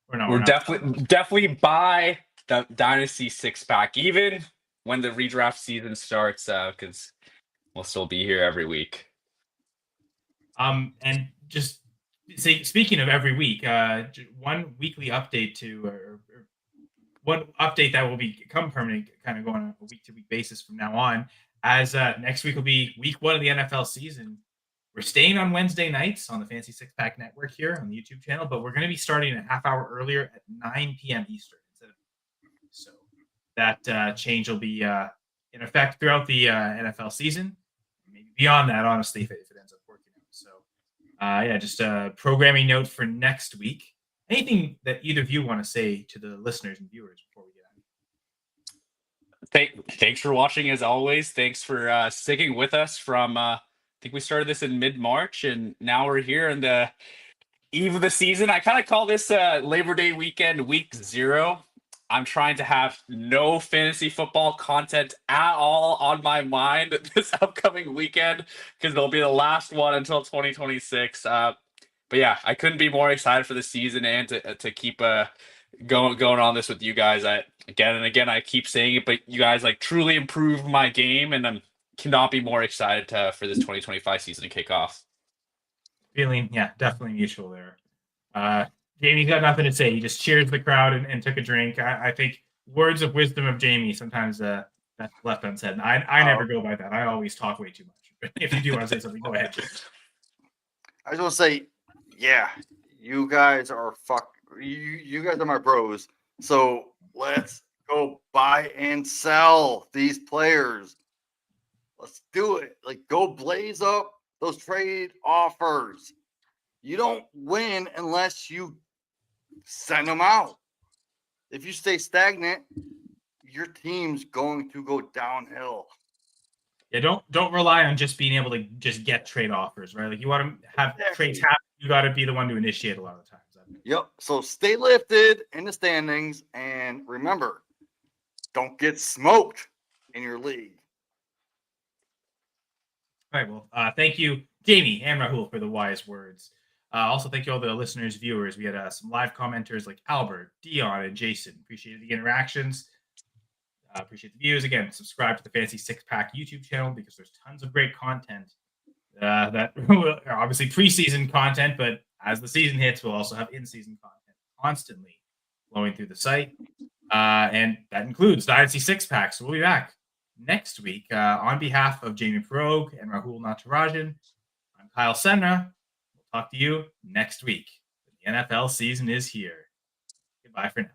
Or no, We're not definitely buy the Dynasty Six Pack, even when the redraft season starts, because we'll still be here every week. And just speaking of every week, one weekly update or one update that will become permanent, kind of going on a week-to-week basis from now on. As next week will be week 1 of the NFL season. We're staying on Wednesday nights on the Fantasy Six Pack Network here on the YouTube channel, but we're going to be starting a half hour earlier at 9 p.m. Eastern. So that change will be in effect throughout the NFL season. Maybe beyond that, honestly, if it ends up working out. So, just a programming note for next week. Anything that either of you want to say to the listeners and viewers before we get out? Thanks for watching, as always. Thanks for sticking with us from... I think we started this in mid-March, and now we're here in the eve of the season. I kind of call this Labor Day weekend, week 0. I'm trying to have no fantasy football content at all on my mind this upcoming weekend, because it'll be the last one until 2026. But yeah, I couldn't be more excited for the season and to keep going on this with you guys. Again and again, I keep saying it, but you guys like truly improve my game, and I'm cannot be more excited for this 2025 season to kick off. Feeling, definitely mutual there. Jamie's got nothing to say. He just cheers the crowd and took a drink. I think words of wisdom of Jamie sometimes that's left unsaid. I never go by that. I always talk way too much. If you do want to say something, go ahead. I just want to say, you guys are you guys are my bros. So let's go buy and sell these players. Let's do it. Like, go blaze up those trade offers. You don't win unless you send them out. If you stay stagnant, your team's going to go downhill. Yeah, don't rely on just being able to just get trade offers, right? Like, you want to have trades happen, you got to be the one to initiate a lot of the times. Yep. So stay lifted in the standings, and remember, don't get smoked in your league. All right. Well, thank you, Jamie and Rahul, for the wise words. Also, thank you all the listeners, viewers. We had some live commenters like Albert, Dion, and Jason. Appreciated the interactions. Appreciate the views. Again, subscribe to the Fantasy Six Pack YouTube channel, because there's tons of great content. That obviously preseason content, but as the season hits, we'll also have in-season content constantly flowing through the site. And that includes Dynasty Six Pack. So we'll be back next week. On behalf of Jamie Perog and Rahul Natarajan, I'm Kyle Senra. We'll talk to you next week. The NFL season is here. Goodbye for now.